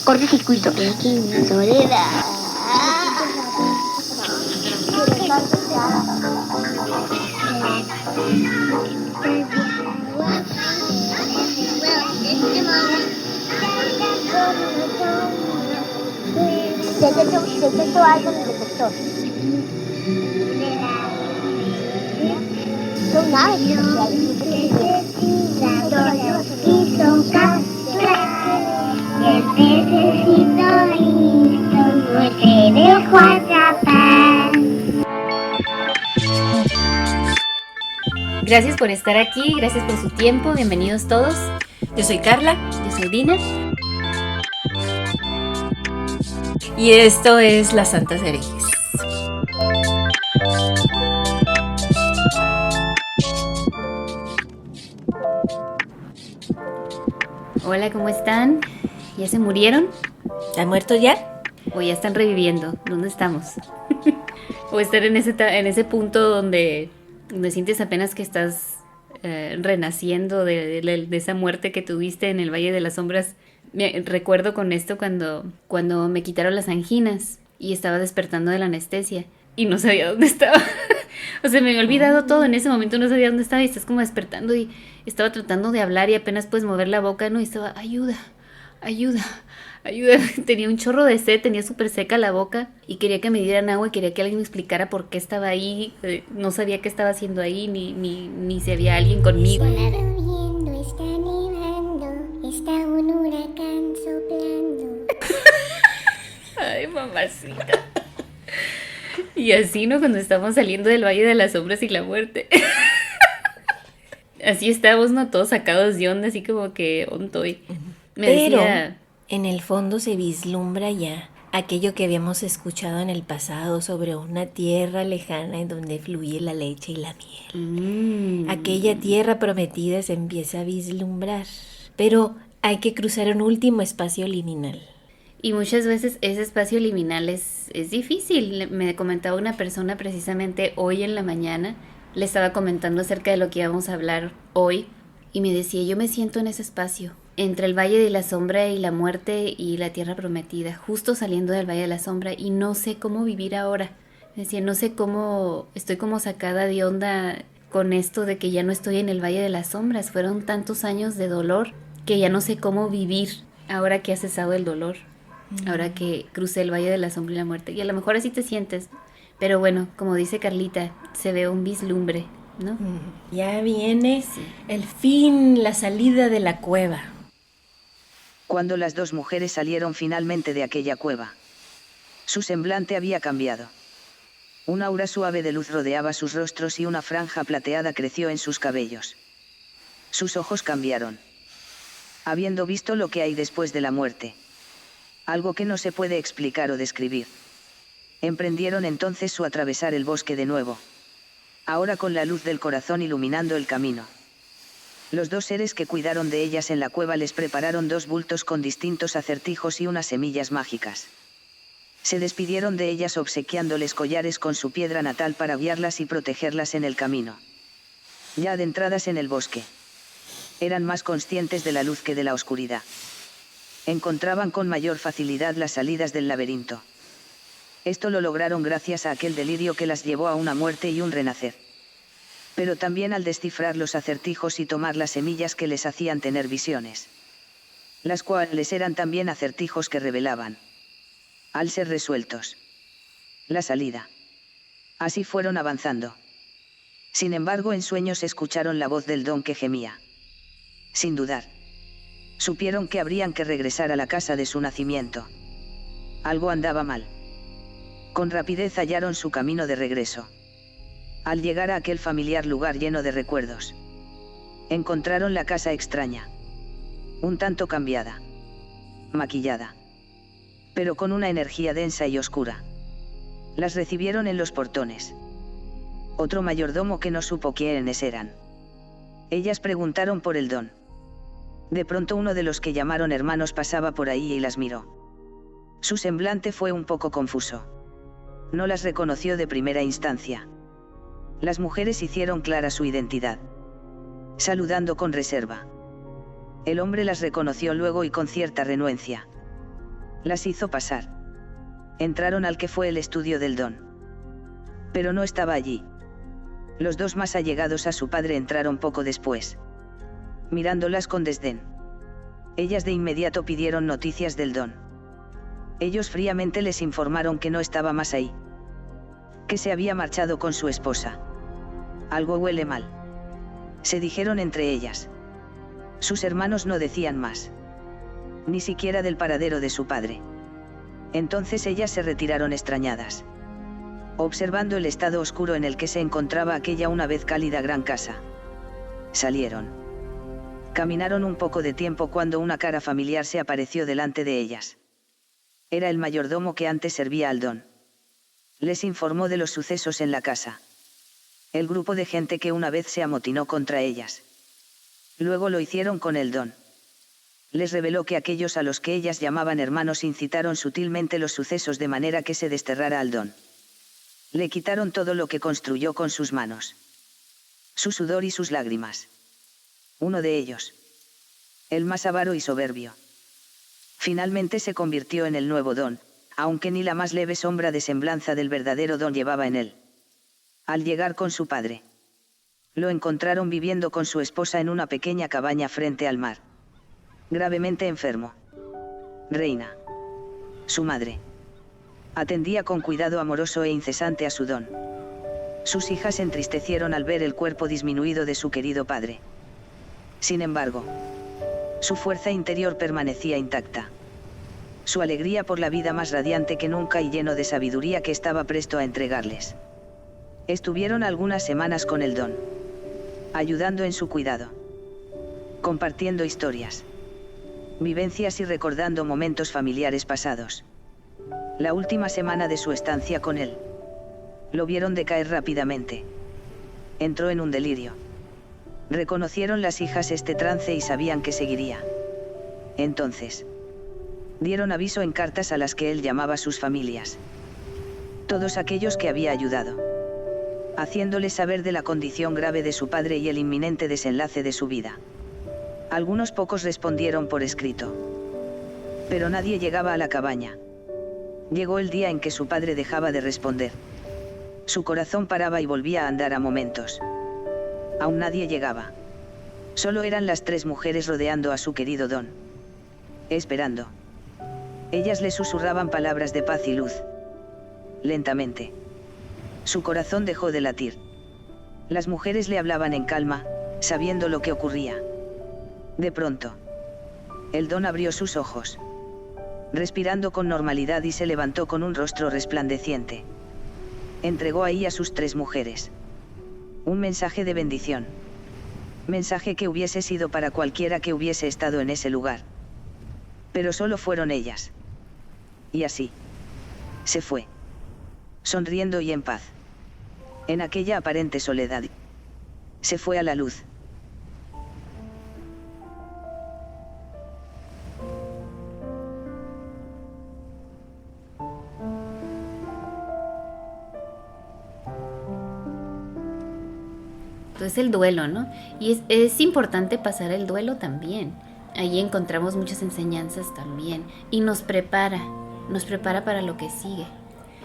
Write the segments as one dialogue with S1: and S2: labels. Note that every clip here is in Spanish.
S1: Cortocircuito. Soledad. Detector algo en el detector. Son naves espaciales. Y son el pececito listo no se dejó atrapar.
S2: Gracias por estar aquí, gracias por su tiempo, bienvenidos todos.
S3: Yo soy Carla.
S2: Yo soy Dina.
S3: Y esto es Las Santas Herejes.
S2: Hola, ¿cómo están? ¿Ya se murieron?
S3: ¿Están muertos ya?
S2: ¿O ya están reviviendo? ¿Dónde estamos? ¿O estar en ese punto donde sientes apenas que estás renaciendo de esa muerte que tuviste en el Valle de las Sombras? Recuerdo con esto cuando me quitaron las anginas y estaba despertando de la anestesia y no sabía dónde estaba. O sea, me había olvidado todo en ese momento, no sabía dónde estaba y estás como despertando y estaba tratando de hablar y apenas puedes mover la boca, ¿no? Y estaba, ayuda. Tenía un chorro de sed, tenía súper seca la boca y quería que me dieran agua y quería que alguien me explicara por qué estaba ahí. No sabía qué estaba haciendo ahí, ni si había alguien conmigo.
S1: Está lloviendo, está nevando, está un huracán soplando.
S2: Ay, mamacita. Y así, ¿no? Cuando estamos saliendo del Valle de las Sombras y la muerte. Así estábamos, ¿no? Todos sacados de onda, así como que ontoy.
S3: Pero en el fondo se vislumbra ya aquello que habíamos escuchado en el pasado sobre una tierra lejana en donde fluye la leche y la miel. Aquella tierra prometida se empieza a vislumbrar, pero hay que cruzar un último espacio liminal.
S2: Y muchas veces ese espacio liminal es difícil. Me comentaba una persona precisamente hoy en la mañana, le estaba comentando acerca de lo que íbamos a hablar hoy, y me decía, yo me siento en ese espacio, entre el Valle de la Sombra y la muerte y la tierra prometida, justo saliendo del Valle de la Sombra, y no sé cómo vivir ahora. Decía, no sé cómo, estoy como sacada de onda con esto de que ya no estoy en el Valle de las Sombras. Fueron tantos años de dolor que ya no sé cómo vivir ahora que ha cesado el dolor, ahora que crucé el Valle de la Sombra y la muerte. Y a lo mejor así te sientes, pero bueno, como dice Carlita, se ve un vislumbre, ¿no?
S3: Ya viene el fin, la salida de la cueva.
S4: Cuando las dos mujeres salieron finalmente de aquella cueva, su semblante había cambiado. Un aura suave de luz rodeaba sus rostros y una franja plateada creció en sus cabellos. Sus ojos cambiaron. Habiendo visto lo que hay después de la muerte, algo que no se puede explicar o describir, emprendieron entonces su atravesar el bosque de nuevo, ahora con la luz del corazón iluminando el camino. Los dos seres que cuidaron de ellas en la cueva les prepararon 2 bultos con distintos acertijos y unas semillas mágicas. Se despidieron de ellas obsequiándoles collares con su piedra natal para guiarlas y protegerlas en el camino. Ya adentradas en el bosque, eran más conscientes de la luz que de la oscuridad. Encontraban con mayor facilidad las salidas del laberinto. Esto lo lograron gracias a aquel delirio que las llevó a una muerte y un renacer. Pero también al descifrar los acertijos y tomar las semillas que les hacían tener visiones. Las cuales eran también acertijos que revelaban, al ser resueltos, la salida. Así fueron avanzando. Sin embargo, en sueños escucharon la voz del don que gemía. Sin dudar, supieron que habrían que regresar a la casa de su nacimiento. Algo andaba mal. Con rapidez hallaron su camino de regreso. Al llegar a aquel familiar lugar lleno de recuerdos, encontraron la casa extraña, un tanto cambiada, maquillada, pero con una energía densa y oscura. Las recibieron en los portones otro mayordomo que no supo quiénes eran. Ellas preguntaron por el don. De pronto uno de los que llamaron hermanos pasaba por ahí y las miró. Su semblante fue un poco confuso. No las reconoció de primera instancia. Las mujeres hicieron clara su identidad, saludando con reserva. El hombre las reconoció luego y con cierta renuencia. Las hizo pasar. Entraron al que fue el estudio del don. Pero no estaba allí. Los dos más allegados a su padre entraron poco después, mirándolas con desdén. Ellas de inmediato pidieron noticias del don. Ellos fríamente les informaron que no estaba más ahí, que se había marchado con su esposa. Algo huele mal, se dijeron entre ellas. Sus hermanos no decían más, ni siquiera del paradero de su padre. Entonces ellas se retiraron extrañadas, observando el estado oscuro en el que se encontraba aquella una vez cálida gran casa. Salieron. Caminaron un poco de tiempo cuando una cara familiar se apareció delante de ellas. Era el mayordomo que antes servía al don. Les informó de los sucesos en la casa. El grupo de gente que una vez se amotinó contra ellas. Luego lo hicieron con el don. Les reveló que aquellos a los que ellas llamaban hermanos incitaron sutilmente los sucesos de manera que se desterrara al don. Le quitaron todo lo que construyó con sus manos. Su sudor y sus lágrimas. Uno de ellos, el más avaro y soberbio, finalmente se convirtió en el nuevo don, aunque ni la más leve sombra de semblanza del verdadero don llevaba en él. Al llegar con su padre, lo encontraron viviendo con su esposa en una pequeña cabaña frente al mar. Gravemente enfermo. Reina, su madre, atendía con cuidado amoroso e incesante a su don. Sus hijas se entristecieron al ver el cuerpo disminuido de su querido padre. Sin embargo, su fuerza interior permanecía intacta. Su alegría por la vida más radiante que nunca y lleno de sabiduría que estaba presto a entregarles. Estuvieron algunas semanas con el don, ayudando en su cuidado, compartiendo historias, vivencias y recordando momentos familiares pasados. La última semana de su estancia con él, lo vieron decaer rápidamente. Entró en un delirio. Reconocieron las hijas este trance y sabían que seguiría. Entonces, dieron aviso en cartas a las que él llamaba sus familias. Todos aquellos que había ayudado, haciéndoles saber de la condición grave de su padre y el inminente desenlace de su vida. Algunos pocos respondieron por escrito. Pero nadie llegaba a la cabaña. Llegó el día en que su padre dejaba de responder. Su corazón paraba y volvía a andar a momentos. Aún nadie llegaba. Solo eran las 3 mujeres rodeando a su querido don. Esperando. Ellas le susurraban palabras de paz y luz. Lentamente. Su corazón dejó de latir. Las mujeres le hablaban en calma, sabiendo lo que ocurría. De pronto, el don abrió sus ojos, respirando con normalidad y se levantó con un rostro resplandeciente. Entregó ahí a sus 3 mujeres un mensaje de bendición. Mensaje que hubiese sido para cualquiera que hubiese estado en ese lugar. Pero solo fueron ellas. Y así, se fue. Sonriendo y en paz. En aquella aparente soledad. Se fue a la luz.
S2: Entonces el duelo, ¿no? Y es importante pasar el duelo también. Allí encontramos muchas enseñanzas también. Y nos prepara para lo que sigue.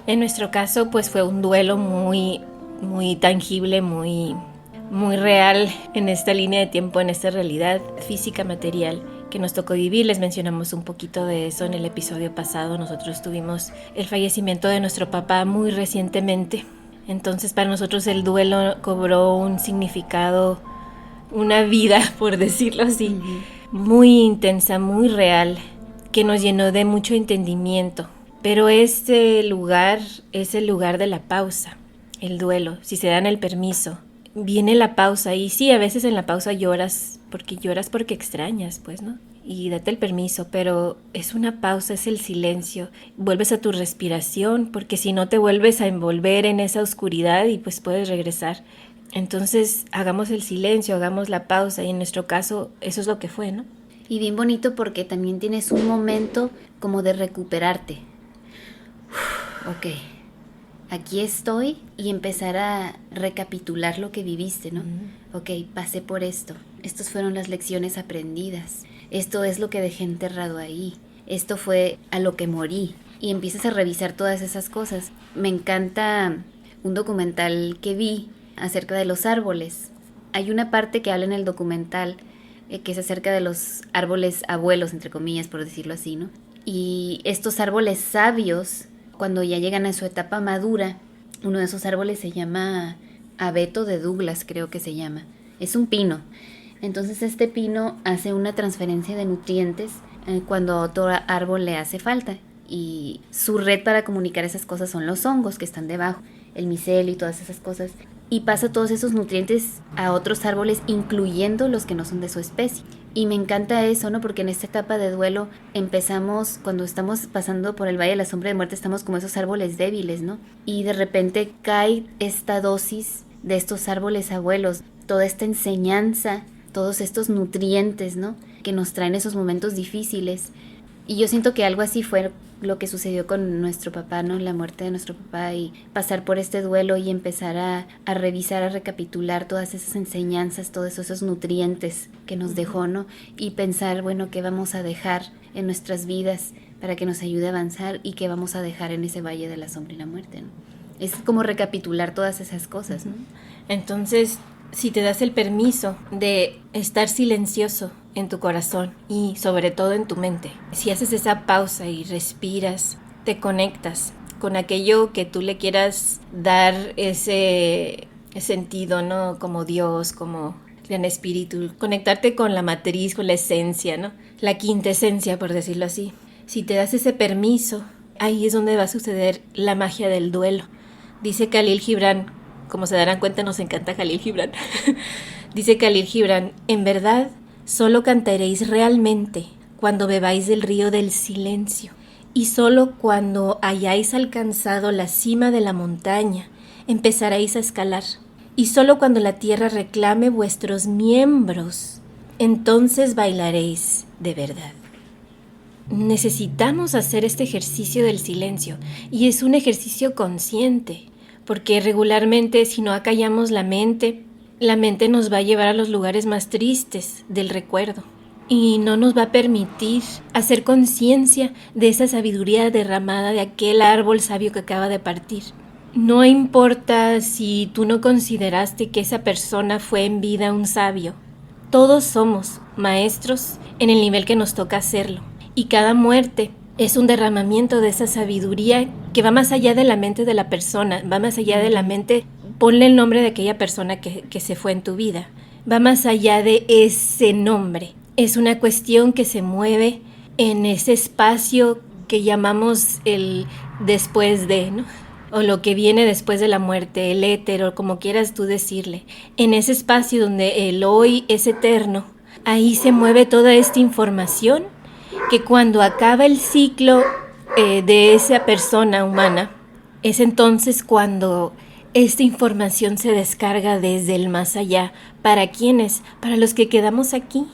S3: En nuestro caso, pues fue un duelo muy, muy tangible, muy real en esta línea de tiempo, en esta realidad física, material que nos tocó vivir. Les mencionamos un poquito de eso en el episodio pasado. Nosotros tuvimos el fallecimiento de nuestro papá muy recientemente. Entonces para nosotros el duelo cobró un significado, una vida, por decirlo así, muy intensa, muy real, que nos llenó de mucho entendimiento. Pero este lugar es el lugar de la pausa, el duelo, si se dan el permiso. Viene la pausa y sí, a veces en la pausa lloras porque extrañas, pues, ¿no? Y date el permiso, pero es una pausa, es el silencio. Vuelves a tu respiración, porque si no te vuelves a envolver en esa oscuridad y pues puedes regresar. Entonces hagamos el silencio, hagamos la pausa y en nuestro caso eso es lo que fue, ¿no?
S2: Y bien bonito porque también tienes un momento como de recuperarte. Ok, aquí estoy y empezar a recapitular lo que viviste, ¿no? Ok, pasé por esto. Estas fueron las lecciones aprendidas. Esto es lo que dejé enterrado ahí. Esto fue a lo que morí. Y empiezas a revisar todas esas cosas. Me encanta un documental que vi acerca de los árboles. Hay una parte que habla en el documental que es acerca de los árboles abuelos, entre comillas, por decirlo así, ¿no? Y estos árboles sabios, cuando ya llegan a su etapa madura, uno de esos árboles se llama abeto de Douglas, creo que se llama. Es un pino. Entonces este pino hace una transferencia de nutrientes cuando a otro árbol le hace falta. Y su red para comunicar esas cosas son los hongos que están debajo, el micelio y todas esas cosas. Y pasa todos esos nutrientes a otros árboles, incluyendo los que no son de su especie. Y me encanta eso, ¿no? Porque en esta etapa de duelo empezamos, cuando estamos pasando por el Valle de la Sombra de Muerte, estamos como esos árboles débiles, ¿no? Y de repente cae esta dosis de estos árboles abuelos, toda esta enseñanza, todos estos nutrientes, ¿no? Que nos traen esos momentos difíciles. Y yo siento que algo así fue lo que sucedió con nuestro papá, ¿no? La muerte de nuestro papá, y pasar por este duelo y empezar a revisar, a recapitular todas esas enseñanzas, todos esos nutrientes que nos dejó, ¿no? Y pensar, bueno, ¿qué vamos a dejar en nuestras vidas para que nos ayude a avanzar y qué vamos a dejar en ese Valle de la Sombra y la Muerte, ¿no? Es como recapitular todas esas cosas, ¿no?
S3: Entonces, si te das el permiso de estar silencioso en tu corazón y sobre todo en tu mente, si haces esa pausa y respiras, te conectas con aquello que tú le quieras dar ese sentido, ¿no? Como Dios, como Gran Espíritu, conectarte con la matriz, con la esencia, ¿no? La quintesencia, por decirlo así. Si te das ese permiso, ahí es donde va a suceder la magia del duelo. Dice Khalil Gibran, como se darán cuenta, nos encanta Khalil Gibran. Dice Khalil Gibran, en verdad, solo cantaréis realmente cuando bebáis del río del silencio, y solo cuando hayáis alcanzado la cima de la montaña empezaréis a escalar, y solo cuando la tierra reclame vuestros miembros, entonces bailaréis de verdad. Necesitamos hacer este ejercicio del silencio, y es un ejercicio consciente, porque regularmente si no acallamos la mente nos va a llevar a los lugares más tristes del recuerdo y no nos va a permitir hacer conciencia de esa sabiduría derramada de aquel árbol sabio que acaba de partir. No importa si tú no consideraste que esa persona fue en vida un sabio. Todos somos maestros en el nivel que nos toca hacerlo, y cada muerte es un derramamiento de esa sabiduría que va más allá de la mente de la persona, va más allá de la mente. Ponle el nombre de aquella persona que se fue en tu vida. Va más allá de ese nombre. Es una cuestión que se mueve en ese espacio que llamamos el después de, ¿no? O lo que viene después de la muerte, el éter, o como quieras tú decirle. En ese espacio donde el hoy es eterno, ahí se mueve toda esta información que cuando acaba el ciclo de esa persona humana, es entonces cuando esta información se descarga desde el más allá. ¿Para quiénes? Para los que quedamos aquí.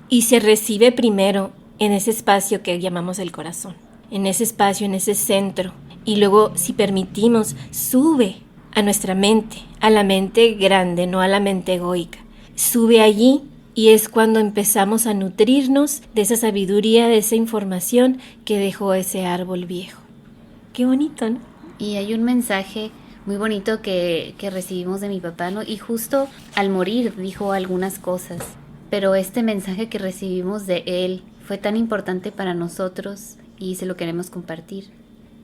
S3: Y se recibe primero en ese espacio que llamamos el corazón, en ese espacio, en ese centro. Y luego, si permitimos, sube a nuestra mente, a la mente grande, no a la mente egoica. Sube allí y es cuando empezamos a nutrirnos de esa sabiduría, de esa información que dejó ese árbol viejo. Qué bonito, ¿no?
S2: Y hay un mensaje muy bonito que recibimos de mi papá, ¿no? Y justo al morir dijo algunas cosas, pero este mensaje que recibimos de él fue tan importante para nosotros y se lo queremos compartir.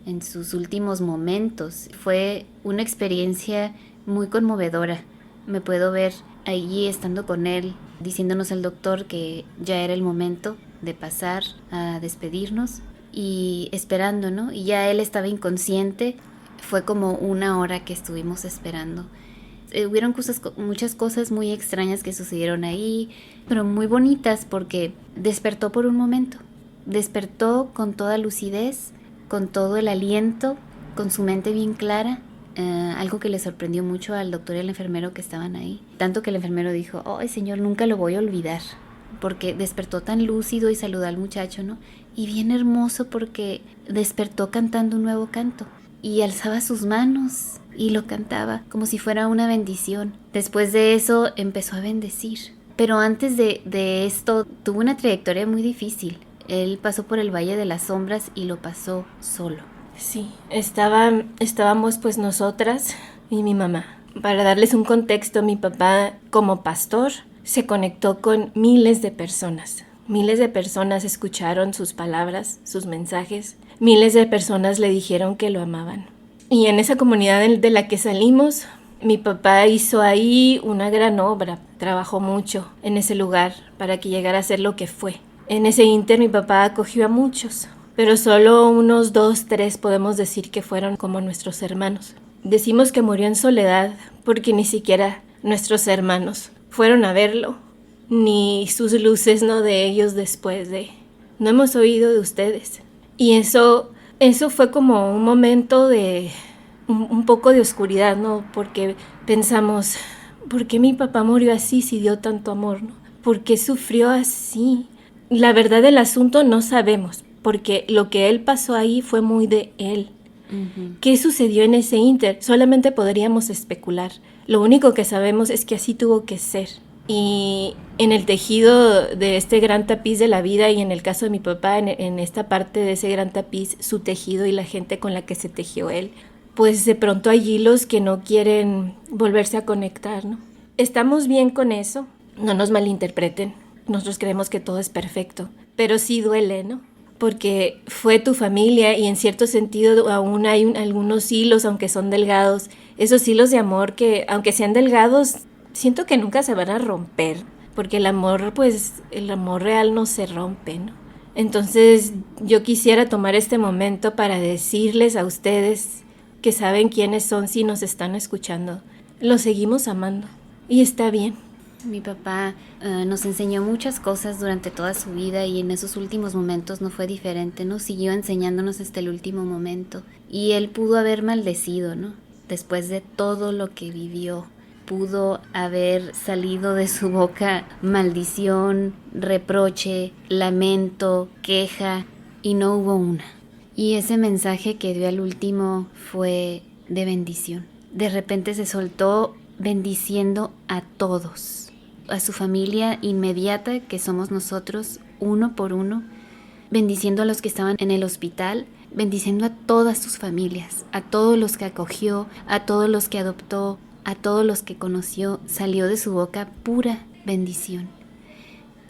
S2: En sus últimos momentos fue una experiencia muy conmovedora. Me puedo ver allí estando con él, diciéndonos el doctor que ya era el momento de pasar a despedirnos y esperando, ¿no? Y ya él estaba inconsciente. Fue como 1 hora que estuvimos esperando. Hubieron muchas cosas muy extrañas que sucedieron ahí, pero muy bonitas porque despertó por un momento. Despertó con toda lucidez, con todo el aliento, con su mente bien clara. Algo que le sorprendió mucho al doctor y al enfermero que estaban ahí. Tanto que el enfermero dijo, ¡ay, señor, nunca lo voy a olvidar! Porque despertó tan lúcido y saludó al muchacho, ¿no? Y bien hermoso porque despertó cantando un nuevo canto. Y alzaba sus manos y lo cantaba como si fuera una bendición. Después de eso empezó a bendecir. Pero antes de esto tuvo una trayectoria muy difícil. Él pasó por el Valle de las Sombras y lo pasó solo.
S3: Sí, estábamos pues nosotras y mi mamá. Para darles un contexto, mi papá como pastor se conectó con miles de personas. Miles de personas escucharon sus palabras, sus mensajes. Miles de personas le dijeron que lo amaban. Y en esa comunidad de la que salimos, mi papá hizo ahí una gran obra. Trabajó mucho en ese lugar para que llegara a ser lo que fue. En ese ínter mi papá acogió a muchos, pero solo unos 2, 3 podemos decir que fueron como nuestros hermanos. Decimos que murió en soledad porque ni siquiera nuestros hermanos fueron a verlo, ni sus luces, no de ellos después de... No hemos oído de ustedes. Y eso fue como un momento de un poco de oscuridad, ¿no? Porque pensamos, ¿por qué mi papá murió así si dio tanto amor, no? ¿Por qué sufrió así? La verdad del asunto no sabemos, porque lo que él pasó ahí fue muy de él. Uh-huh. ¿Qué sucedió en ese ínter? Solamente podríamos especular. Lo único que sabemos es que así tuvo que ser. Y en el tejido de este gran tapiz de la vida, y en el caso de mi papá, en esta parte de ese gran tapiz, su tejido y la gente con la que se tejió él, pues de pronto hay hilos que no quieren volverse a conectar, ¿no? Estamos bien con eso, no nos malinterpreten. Nosotros creemos que todo es perfecto, pero sí duele, ¿no? Porque fue tu familia y en cierto sentido aún hay algunos hilos, aunque son delgados, esos hilos de amor que, aunque sean delgados, siento que nunca se van a romper, porque el amor real no se rompe, ¿no? Entonces yo quisiera tomar este momento para decirles a ustedes que saben quiénes son si nos están escuchando. Los seguimos amando y está bien.
S2: Mi papá nos enseñó muchas cosas durante toda su vida y en esos últimos momentos no fue diferente, ¿no? Siguió enseñándonos hasta el último momento. Y él pudo haber maldecido, ¿no? Después de todo lo que vivió, pudo haber salido de su boca maldición, reproche, lamento, queja, y no hubo una. Y ese mensaje que dio al último fue de bendición. De repente se soltó bendiciendo a todos. A su familia inmediata, que somos nosotros, uno por uno, bendiciendo a los que estaban en el hospital, bendiciendo a todas sus familias, a todos los que acogió, a todos los que adoptó, a todos los que conoció. Salió de su boca pura bendición.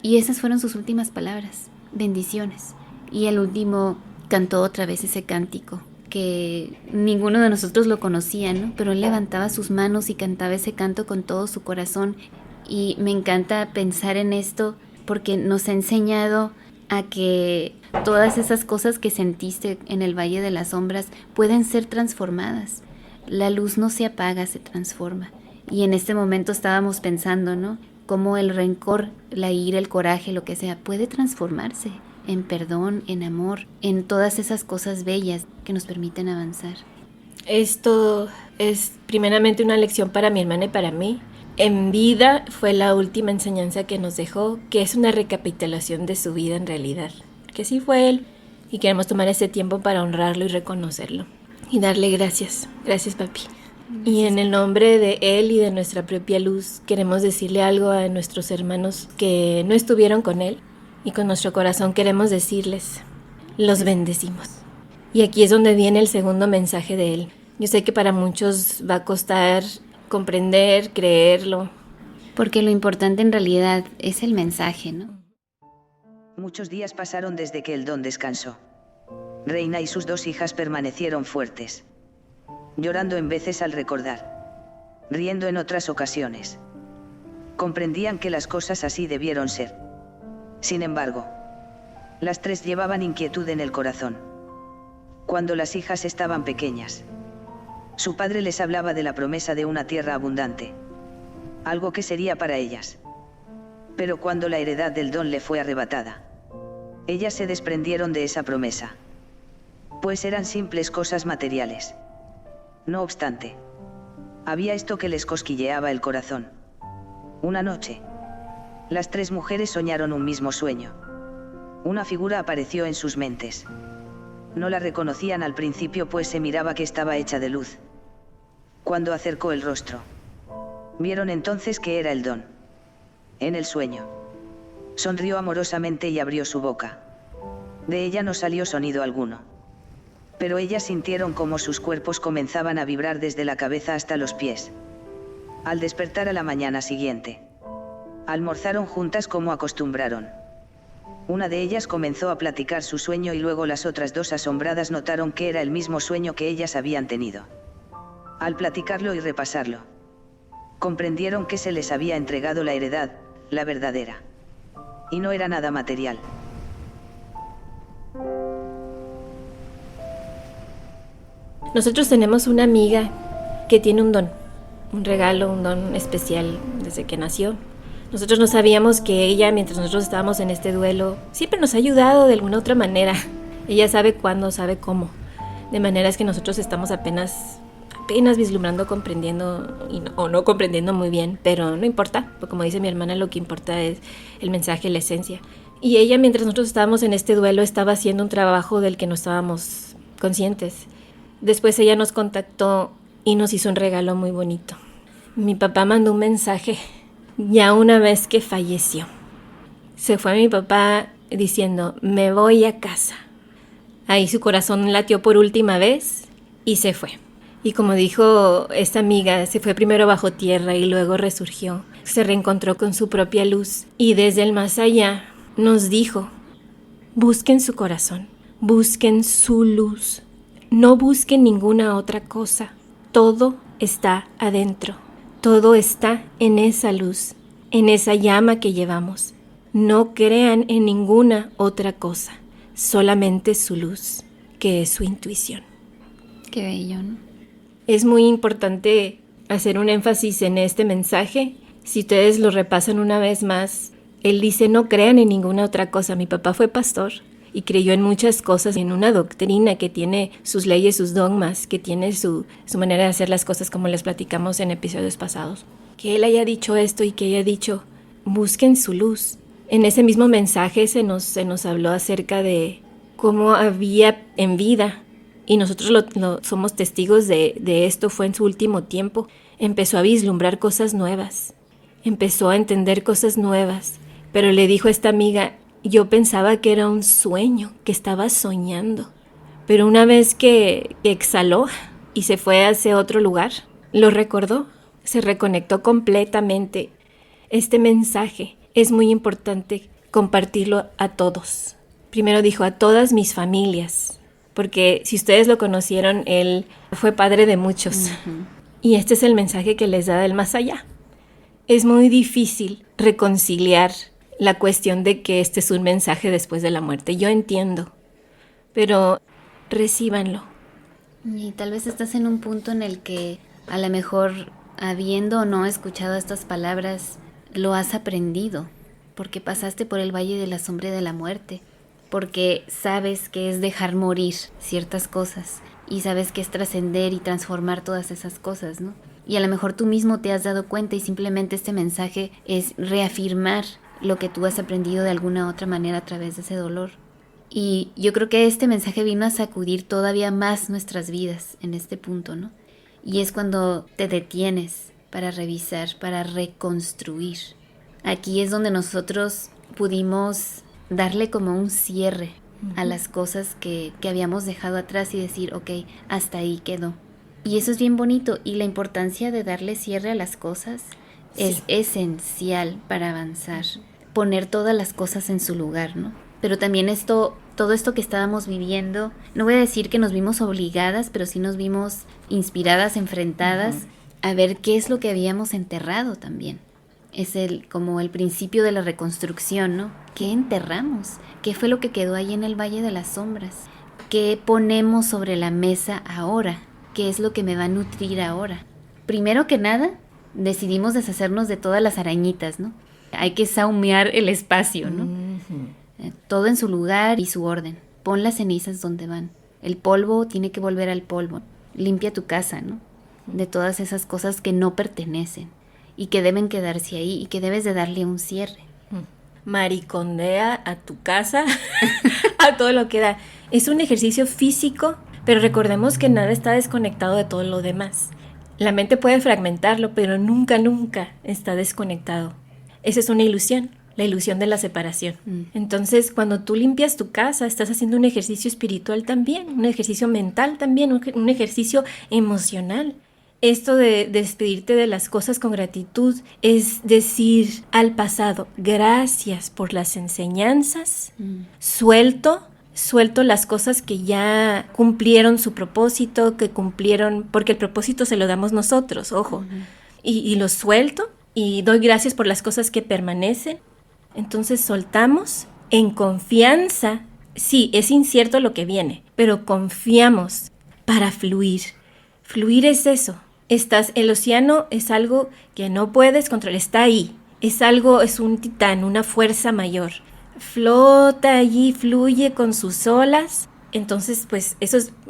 S2: Y esas fueron sus últimas palabras, bendiciones. Y el último cantó otra vez ese cántico, que ninguno de nosotros lo conocía, ¿no? Pero él levantaba sus manos y cantaba ese canto con todo su corazón. Y me encanta pensar en esto porque nos ha enseñado a que todas esas cosas que sentiste en el Valle de las Sombras pueden ser transformadas. La luz no se apaga, se transforma. Y en este momento estábamos pensando, ¿no? Cómo el rencor, la ira, el coraje, lo que sea, puede transformarse en perdón, en amor, en todas esas cosas bellas que nos permiten avanzar.
S3: Esto es primeramente una lección para mi hermana y para mí. En vida fue la última enseñanza que nos dejó, que es una recapitulación de su vida en realidad. Que sí fue él y queremos tomar ese tiempo para honrarlo y reconocerlo. Y darle gracias. Gracias, papi. Y en el nombre de él y de nuestra propia luz, queremos decirle algo a nuestros hermanos que no estuvieron con él. Y con nuestro corazón queremos decirles, los bendecimos. Y aquí es donde viene el segundo mensaje de él. Yo sé que para muchos va a costar comprender, creerlo.
S2: Porque lo importante en realidad es el mensaje, ¿no?
S4: Muchos días pasaron desde que el don descansó. Reina y sus 2 hijas permanecieron fuertes, llorando en veces al recordar, riendo en otras ocasiones. Comprendían que las cosas así debieron ser. Sin embargo, las 3 llevaban inquietud en el corazón. Cuando las hijas estaban pequeñas, su padre les hablaba de la promesa de una tierra abundante, algo que sería para ellas. Pero cuando la heredad del don le fue arrebatada, ellas se desprendieron de esa promesa, pues eran simples cosas materiales. No obstante, había esto que les cosquilleaba el corazón. Una noche, las 3 mujeres soñaron un mismo sueño. Una figura apareció en sus mentes. No la reconocían al principio, pues se miraba que estaba hecha de luz. Cuando acercó el rostro, vieron entonces que era el don. en el sueño. Sonrió amorosamente y abrió su boca. De ella no salió sonido alguno. Pero ellas sintieron cómo sus cuerpos comenzaban a vibrar desde la cabeza hasta los pies. Al despertar a la mañana siguiente, almorzaron juntas como acostumbraron. Una de ellas comenzó a platicar su sueño y luego las otras dos, asombradas, notaron que era el mismo sueño que ellas habían tenido. Al platicarlo y repasarlo, comprendieron que se les había entregado la heredad, la verdadera. Y no era nada material.
S3: Nosotros tenemos una amiga que tiene un don, un regalo, un don especial desde que nació. Nosotros no sabíamos que ella, mientras nosotros estábamos en este duelo, siempre nos ha ayudado de alguna otra manera. Ella sabe cuándo, sabe cómo. De maneras que nosotros estamos apenas vislumbrando, comprendiendo o no comprendiendo muy bien, pero no importa, porque como dice mi hermana, lo que importa es el mensaje, la esencia. Y ella, mientras nosotros estábamos en este duelo, estaba haciendo un trabajo del que no estábamos conscientes. Después ella nos contactó y nos hizo un regalo muy bonito. Mi papá mandó un mensaje ya una vez que falleció. Se fue mi papá diciendo, me voy a casa. Ahí su corazón latió por última vez y se fue. Y como dijo esta amiga, se fue primero bajo tierra y luego resurgió. Se reencontró con su propia luz y desde el más allá nos dijo, busquen su corazón, busquen su luz, no busquen ninguna otra cosa. Todo está adentro, todo está en esa luz, en esa llama que llevamos. No crean en ninguna otra cosa, solamente su luz, que es su intuición.
S2: Qué bello, ¿no?
S3: Es muy importante hacer un énfasis en este mensaje. Si ustedes lo repasan una vez más, él dice, no crean en ninguna otra cosa. Mi papá fue pastor y creyó en muchas cosas, en una doctrina que tiene sus leyes, sus dogmas, que tiene su manera de hacer las cosas, como les platicamos en episodios pasados. Que él haya dicho esto y que haya dicho, busquen su luz. En ese mismo mensaje se nos habló acerca de cómo había en vida, y nosotros somos testigos de esto, fue en su último tiempo, empezó a vislumbrar cosas nuevas, empezó a entender cosas nuevas, pero le dijo a esta amiga, yo pensaba que era un sueño, que estaba soñando, pero una vez que exhaló y se fue hacia otro lugar, lo recordó, se reconectó completamente. Este mensaje es muy importante compartirlo a todos. Primero dijo a todas mis familias, porque si ustedes lo conocieron, él fue padre de muchos. Uh-huh. Y este es el mensaje que les da del más allá. Es muy difícil reconciliar la cuestión de que este es un mensaje después de la muerte. Yo entiendo, pero recíbanlo.
S2: Y tal vez estás en un punto en el que a lo mejor, habiendo o no escuchado estas palabras, lo has aprendido, porque pasaste por el valle de la sombra de la muerte, porque sabes que es dejar morir ciertas cosas y sabes que es trascender y transformar todas esas cosas, ¿no? Y a lo mejor tú mismo te has dado cuenta y simplemente este mensaje es reafirmar lo que tú has aprendido de alguna otra manera a través de ese dolor. Y yo creo que este mensaje vino a sacudir todavía más nuestras vidas en este punto, ¿no? Y es cuando te detienes para revisar, para reconstruir. Aquí es donde nosotros pudimos darle como un cierre a las cosas que habíamos dejado atrás y decir, ok, hasta ahí quedó. Y eso es bien bonito, y la importancia de darle cierre a las cosas es esencial para avanzar, poner todas las cosas en su lugar, ¿no? Pero también todo esto que estábamos viviendo, no voy a decir que nos vimos obligadas, pero sí nos vimos inspiradas, enfrentadas a ver qué es lo que habíamos enterrado también. Es como el principio de la reconstrucción, ¿no? ¿Qué enterramos? ¿Qué fue lo que quedó ahí en el Valle de las Sombras? ¿Qué ponemos sobre la mesa ahora? ¿Qué es lo que me va a nutrir ahora? Primero que nada, decidimos deshacernos de todas las arañitas, ¿no? Hay que saumear el espacio, ¿no? Todo en su lugar y su orden. Pon las cenizas donde van. El polvo tiene que volver al polvo. Limpia tu casa, ¿no? De todas esas cosas que no pertenecen y que deben quedarse ahí y que debes de darle un cierre.
S3: Maricondea a tu casa, a todo lo que da. Es un ejercicio físico, pero recordemos que nada está desconectado de todo lo demás. La mente puede fragmentarlo, pero nunca está desconectado. Esa es una ilusión, la ilusión de la separación. Entonces, cuando tú limpias tu casa, estás haciendo un ejercicio espiritual también, un ejercicio mental también, un ejercicio emocional. Esto de despedirte de las cosas con gratitud es decir al pasado, gracias por las enseñanzas, suelto las cosas que ya cumplieron su propósito, que cumplieron, porque el propósito se lo damos nosotros, ojo, y lo suelto y doy gracias por las cosas que permanecen. Entonces soltamos en confianza. Sí, es incierto lo que viene, pero confiamos para fluir. Fluir es eso. El océano es algo que no puedes controlar, está ahí. Es un titán, una fuerza mayor. Flota allí, fluye con sus olas. Entonces, pues,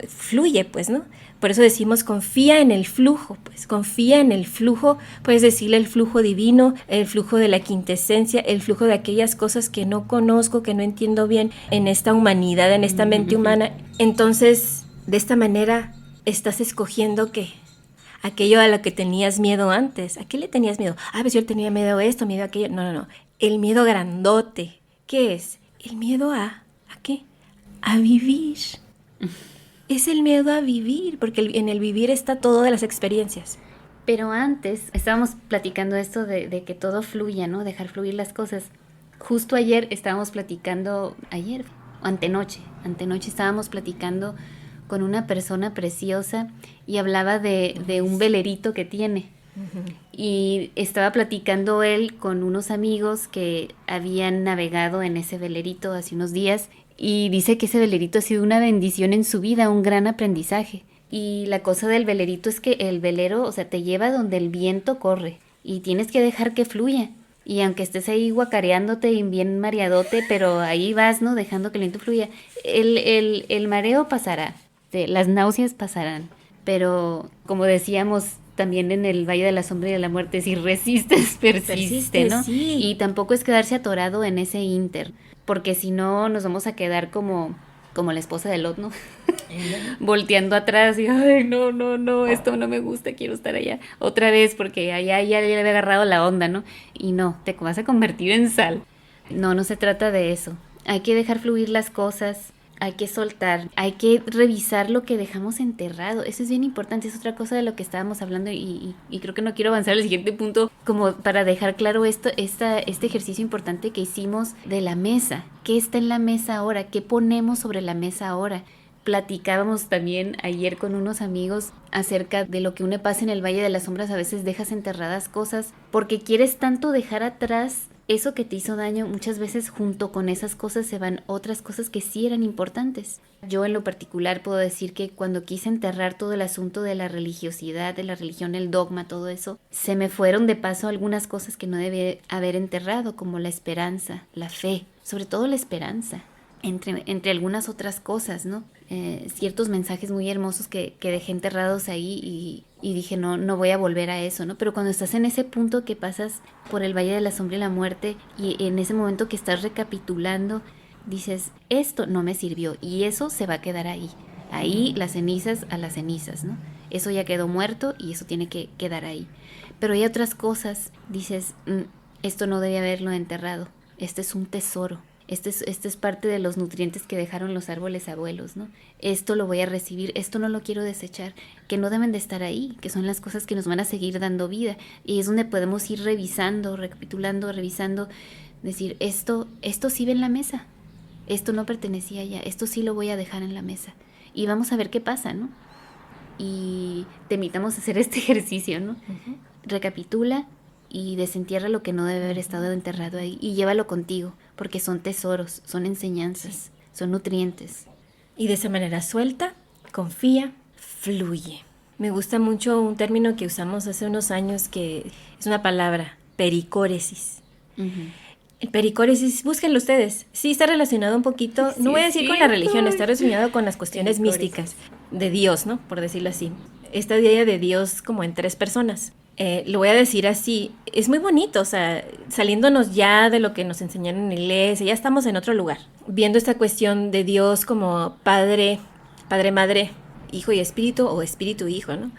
S3: fluye, pues, ¿no? Por eso decimos confía en el flujo, pues, confía en el flujo. Puedes decirle el flujo divino, el flujo de la quintesencia, el flujo de aquellas cosas que no conozco, que no entiendo bien en esta humanidad, en esta mente humana. Entonces, de esta manera, estás escogiendo ¿qué? Aquello a lo que tenías miedo antes. ¿A qué le tenías miedo? Pues yo tenía miedo a esto, miedo a aquello. No. El miedo grandote. ¿Qué es? El miedo ¿a qué? A vivir. Es el miedo a vivir, porque en el vivir está todo de las experiencias.
S2: Pero antes estábamos platicando esto de que todo fluya, ¿no? Dejar fluir las cosas. Justo ayer estábamos platicando, antenoche estábamos platicando con una persona preciosa y hablaba de un velerito que tiene. Uh-huh. Y estaba platicando él con unos amigos que habían navegado en ese velerito hace unos días y dice que ese velerito ha sido una bendición en su vida, un gran aprendizaje. Y la cosa del velerito es que el velero, o sea, te lleva donde el viento corre y tienes que dejar que fluya. Y aunque estés ahí guacareándote y bien mareadote, pero ahí vas, ¿no? Dejando que el viento fluya. El mareo pasará, las náuseas pasarán, pero como decíamos también en el Valle de la Sombra y de la Muerte, si resistes, persiste, ¿no?
S3: Sí.
S2: Y tampoco es quedarse atorado en ese ínter, porque si no nos vamos a quedar como la esposa de Lot, ¿no? Volteando atrás y, ay, no, esto no me gusta, quiero estar allá otra vez porque allá ya le había agarrado la onda, ¿no? Y no, te vas a convertir en sal. No se trata de eso. Hay que dejar fluir las cosas, hay que soltar, hay que revisar lo que dejamos enterrado. Eso es bien importante, es otra cosa de lo que estábamos hablando y creo que no quiero avanzar al siguiente punto como para dejar claro este ejercicio importante que hicimos de la mesa. ¿Qué está en la mesa ahora? ¿Qué ponemos sobre la mesa ahora? Platicábamos también ayer con unos amigos acerca de lo que uno pasa en el Valle de las Sombras. A veces dejas enterradas cosas porque quieres tanto dejar atrás eso que te hizo daño. Muchas veces junto con esas cosas se van otras cosas que sí eran importantes. Yo en lo particular puedo decir que cuando quise enterrar todo el asunto de la religiosidad, de la religión, el dogma, todo eso, se me fueron de paso algunas cosas que no debía haber enterrado, como la esperanza, la fe, sobre todo la esperanza, entre algunas otras cosas, ¿no? Ciertos mensajes muy hermosos que dejé enterrados ahí y dije, no voy a volver a eso, ¿no? Pero cuando estás en ese punto que pasas por el Valle de la Sombra y la Muerte y en ese momento que estás recapitulando, dices, esto no me sirvió y eso se va a quedar ahí. Ahí las cenizas a las cenizas, ¿no? Eso ya quedó muerto y eso tiene que quedar ahí. Pero hay otras cosas, dices, esto no debía haberlo enterrado, este es un tesoro. Este es parte de los nutrientes que dejaron los árboles abuelos, ¿no? Esto lo voy a recibir, esto no lo quiero desechar, que no deben de estar ahí, que son las cosas que nos van a seguir dando vida. Y es donde podemos ir revisando, recapitulando, revisando, decir, esto sí va en la mesa, esto no pertenecía allá, esto sí lo voy a dejar en la mesa. Y vamos a ver qué pasa, ¿no? Y te invitamos a hacer este ejercicio, ¿no? Uh-huh. Recapitula y desentierra lo que no debe haber estado enterrado ahí y llévalo contigo, porque son tesoros, son enseñanzas, son nutrientes.
S3: Y de esa manera suelta, confía, fluye. Me gusta mucho un término que usamos hace unos años que es una palabra, pericóresis. Uh-huh. El pericóresis, búsquenlo ustedes. Sí, está relacionado un poquito, sí, no voy a decir con la religión, está relacionado con las cuestiones místicas de Dios, ¿no? Por decirlo así. Esta idea de Dios como en 3 personas. Lo voy a decir así, es muy bonito, o sea, saliéndonos ya de lo que nos enseñaron en la iglesia, ya estamos en otro lugar, viendo esta cuestión de Dios como padre, madre, hijo y espíritu, o espíritu hijo, ¿no?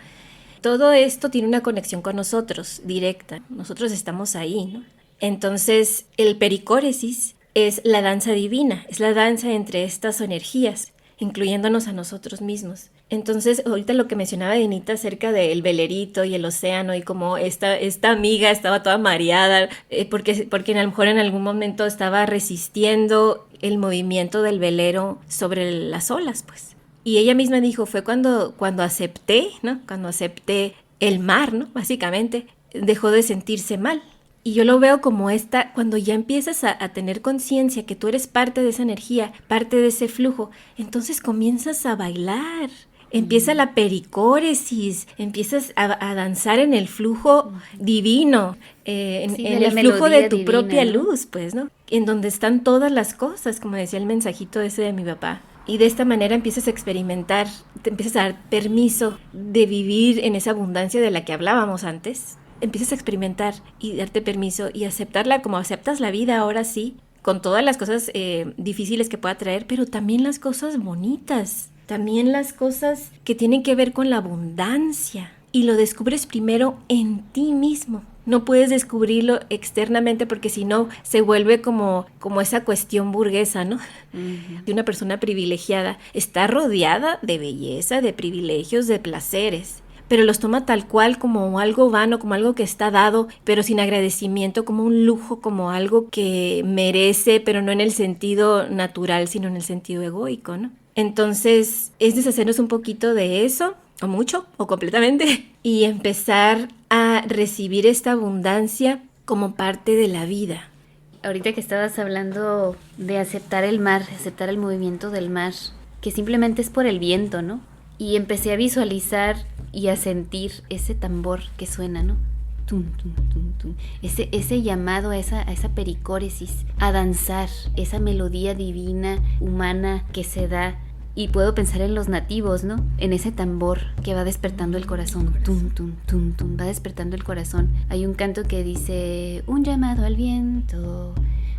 S3: Todo esto tiene una conexión con nosotros, directa, nosotros estamos ahí, ¿no? Entonces, el pericóresis es la danza divina, es la danza entre estas energías, incluyéndonos a nosotros mismos. Entonces, ahorita lo que mencionaba Dinita acerca del velerito y el océano y como esta amiga estaba toda mareada, porque a lo mejor en algún momento estaba resistiendo el movimiento del velero sobre las olas, pues. Y ella misma dijo, fue cuando acepté, ¿no? Cuando acepté el mar, ¿no? Básicamente, dejó de sentirse mal. Y yo lo veo como cuando ya empiezas a tener conciencia que tú eres parte de esa energía, parte de ese flujo, entonces comienzas a bailar, empieza la pericóresis, empiezas a danzar en el flujo divino, en el flujo de tu propia luz, pues, ¿no? En donde están todas las cosas, como decía el mensajito ese de mi papá. Y de esta manera empiezas a experimentar, te empiezas a dar permiso de vivir en esa abundancia de la que hablábamos antes. Empiezas a experimentar y darte permiso y aceptarla como aceptas la vida ahora sí, con todas las cosas difíciles que pueda traer, pero también las cosas bonitas, también las cosas que tienen que ver con la abundancia. Y lo descubres primero en ti mismo. No puedes descubrirlo externamente porque si no se vuelve como esa cuestión burguesa, ¿no? Uh-huh. De una persona privilegiada está rodeada de belleza, de privilegios, de placeres, pero los toma tal cual como algo vano, como algo que está dado, pero sin agradecimiento, como un lujo, como algo que merece, pero no en el sentido natural, sino en el sentido egoico, ¿no? Entonces, es deshacernos un poquito de eso, o mucho, o completamente, y empezar a recibir esta abundancia como parte de la vida.
S2: Ahorita que estabas hablando de aceptar el mar, aceptar el movimiento del mar, que simplemente es por el viento, ¿no? Y empecé a visualizar y a sentir ese tambor que suena, ¿no? Tum, tum, tum, tum. Ese llamado a esa pericóresis, a danzar, esa melodía divina, humana que se da. Y puedo pensar en los nativos, ¿no? En ese tambor que va despertando el corazón. Tum, tum, tum, tum, va despertando el corazón. Hay un canto que dice, un llamado al viento.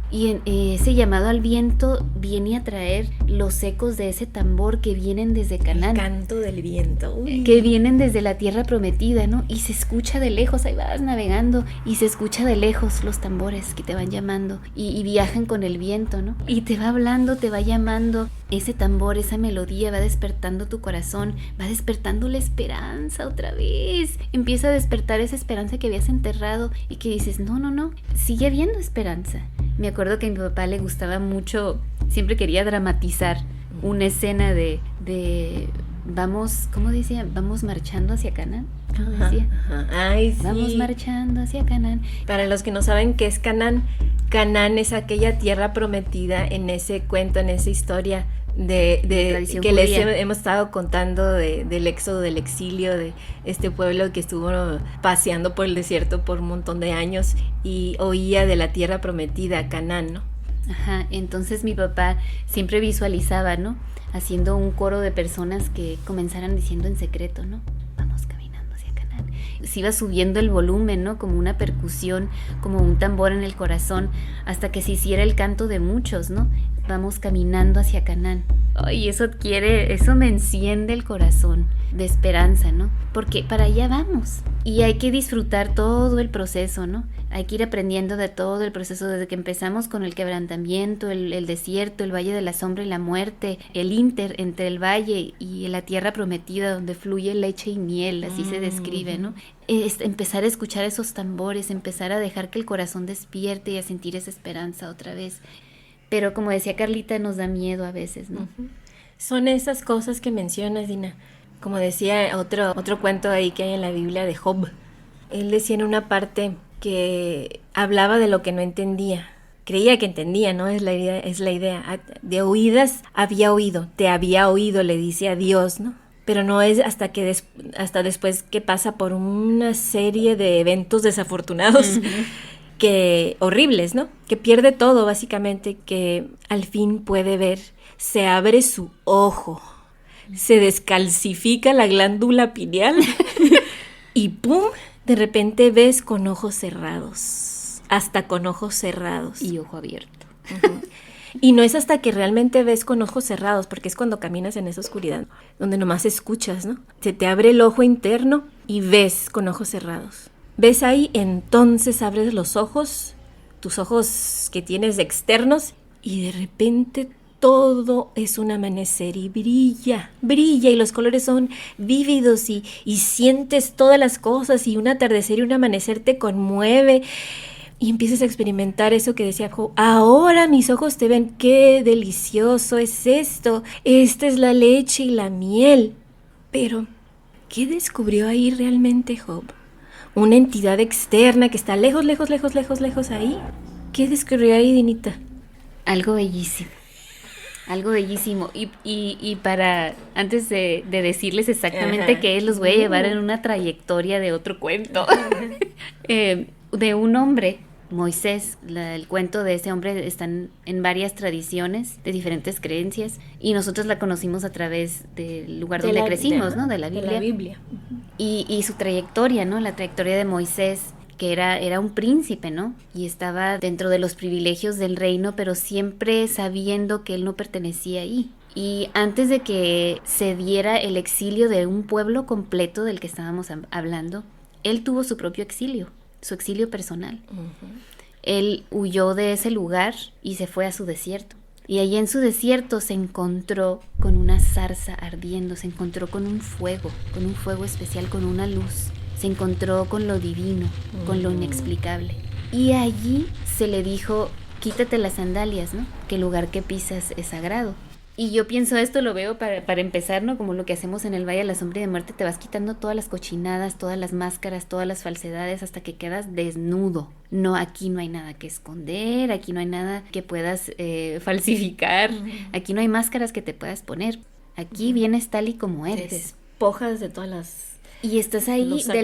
S2: Y ese llamado al viento viene a traer los ecos de ese tambor que vienen desde Canaán.
S3: El canto del viento. Uy.
S2: Que vienen desde la tierra prometida, ¿no? Y se escucha de lejos, ahí vas navegando y se escucha de lejos los tambores que te van llamando y viajan con el viento, ¿no? Y te va hablando, te va llamando. Ese tambor, esa melodía va despertando tu corazón, va despertando la esperanza otra vez. Empieza a despertar esa esperanza que habías enterrado y que dices, no, sigue habiendo esperanza. Me acuerdo que a mi papá le gustaba mucho, siempre quería dramatizar una escena de vamos, ¿cómo decía? Vamos marchando hacia Canaán. ¿Cómo decía?
S3: Ay, sí.
S2: Vamos marchando hacia Canaán.
S3: Para los que no saben qué es Canaán, Canaán es aquella tierra prometida en ese cuento, en esa historia de que les hemos estado contando del éxodo, del exilio de este pueblo que estuvo paseando por el desierto por un montón de años y oía de la tierra prometida, Canaán, ¿no?
S2: Ajá, entonces mi papá siempre visualizaba, ¿no? Haciendo un coro de personas que comenzaran diciendo en secreto, ¿no? Vamos caminando hacia Canaán. Se iba subiendo el volumen, ¿no? Como una percusión, como un tambor en el corazón, hasta que se hiciera el canto de muchos, ¿no? Vamos caminando hacia Canaán. Ay, eso me enciende el corazón de esperanza, ¿no? Porque para allá vamos. Y hay que disfrutar todo el proceso, ¿no? Hay que ir aprendiendo de todo el proceso, desde que empezamos con el quebrantamiento, el desierto, el valle de la sombra y la muerte, el entre el valle y la tierra prometida donde fluye leche y miel, así se describe, ¿no? Empezar a escuchar esos tambores, empezar a dejar que el corazón despierte y a sentir esa esperanza otra vez. Pero como decía Carlita, nos da miedo a veces, ¿no?
S3: Uh-huh. Son esas cosas que mencionas, Dina. Como decía otro cuento ahí que hay en la Biblia de Job. Él decía en una parte que hablaba de lo que no entendía. Creía que entendía, ¿no? Es la idea. De oídas había oído, te había oído, le dice a Dios, ¿no? Pero no es hasta después que pasa por una serie de eventos desafortunados. Uh-huh. Que horribles, ¿no? Que pierde todo, básicamente, que al fin puede ver, se abre su ojo, se descalcifica la glándula pineal y ¡pum! De repente ves con ojos cerrados, hasta con ojos cerrados.
S2: Y ojo abierto.
S3: Uh-huh. Y no es hasta que realmente ves con ojos cerrados, porque es cuando caminas en esa oscuridad, donde nomás escuchas, ¿no? Se te abre el ojo interno y ves con ojos cerrados. ¿Ves ahí? Entonces abres los ojos tus ojos que tienes externos, y de repente todo es un amanecer y brilla, y los colores son vívidos y sientes todas las cosas, y un atardecer y un amanecer te conmueve y empiezas a experimentar eso que decía Job. Ahora mis ojos te ven, qué delicioso es esto, esta es la leche y la miel. Pero, ¿qué descubrió ahí realmente Job? ¿Una entidad externa que está lejos ahí? ¿Qué descubrió ahí, Dinita?
S2: Algo bellísimo. Algo bellísimo. Y para, antes de decirles exactamente qué es, los voy a llevar en una trayectoria de otro cuento. De un hombre, Moisés. El cuento de ese hombre están en varias tradiciones de diferentes creencias, y nosotros la conocimos a través del lugar donde crecimos, ¿no? De la Biblia.
S3: De la Biblia.
S2: Y su trayectoria, ¿no? La trayectoria de Moisés, que era un príncipe, ¿no? Y estaba dentro de los privilegios del reino, pero siempre sabiendo que él no pertenecía ahí. Y antes de que se diera el exilio de un pueblo completo del que estábamos hablando, él tuvo su propio exilio, su exilio personal. Uh-huh. Él huyó de ese lugar y se fue a su desierto. Y allí en su desierto se encontró con una zarza ardiendo, se encontró con un fuego especial, con una luz. Se encontró con lo divino, con lo inexplicable. Y allí se le dijo, quítate las sandalias, ¿no? Que el lugar que pisas es sagrado. Y yo pienso esto, lo veo para empezar, ¿no? Como lo que hacemos en el Valle de la Sombra y de Muerte, te vas quitando todas las cochinadas, todas las máscaras, todas las falsedades, hasta que quedas desnudo. No, aquí no hay nada que esconder, aquí no hay nada que puedas falsificar, aquí no hay máscaras que te puedas poner. Aquí vienes tal y como eres.
S3: Te despojas de todas las...
S2: Y estás ahí estás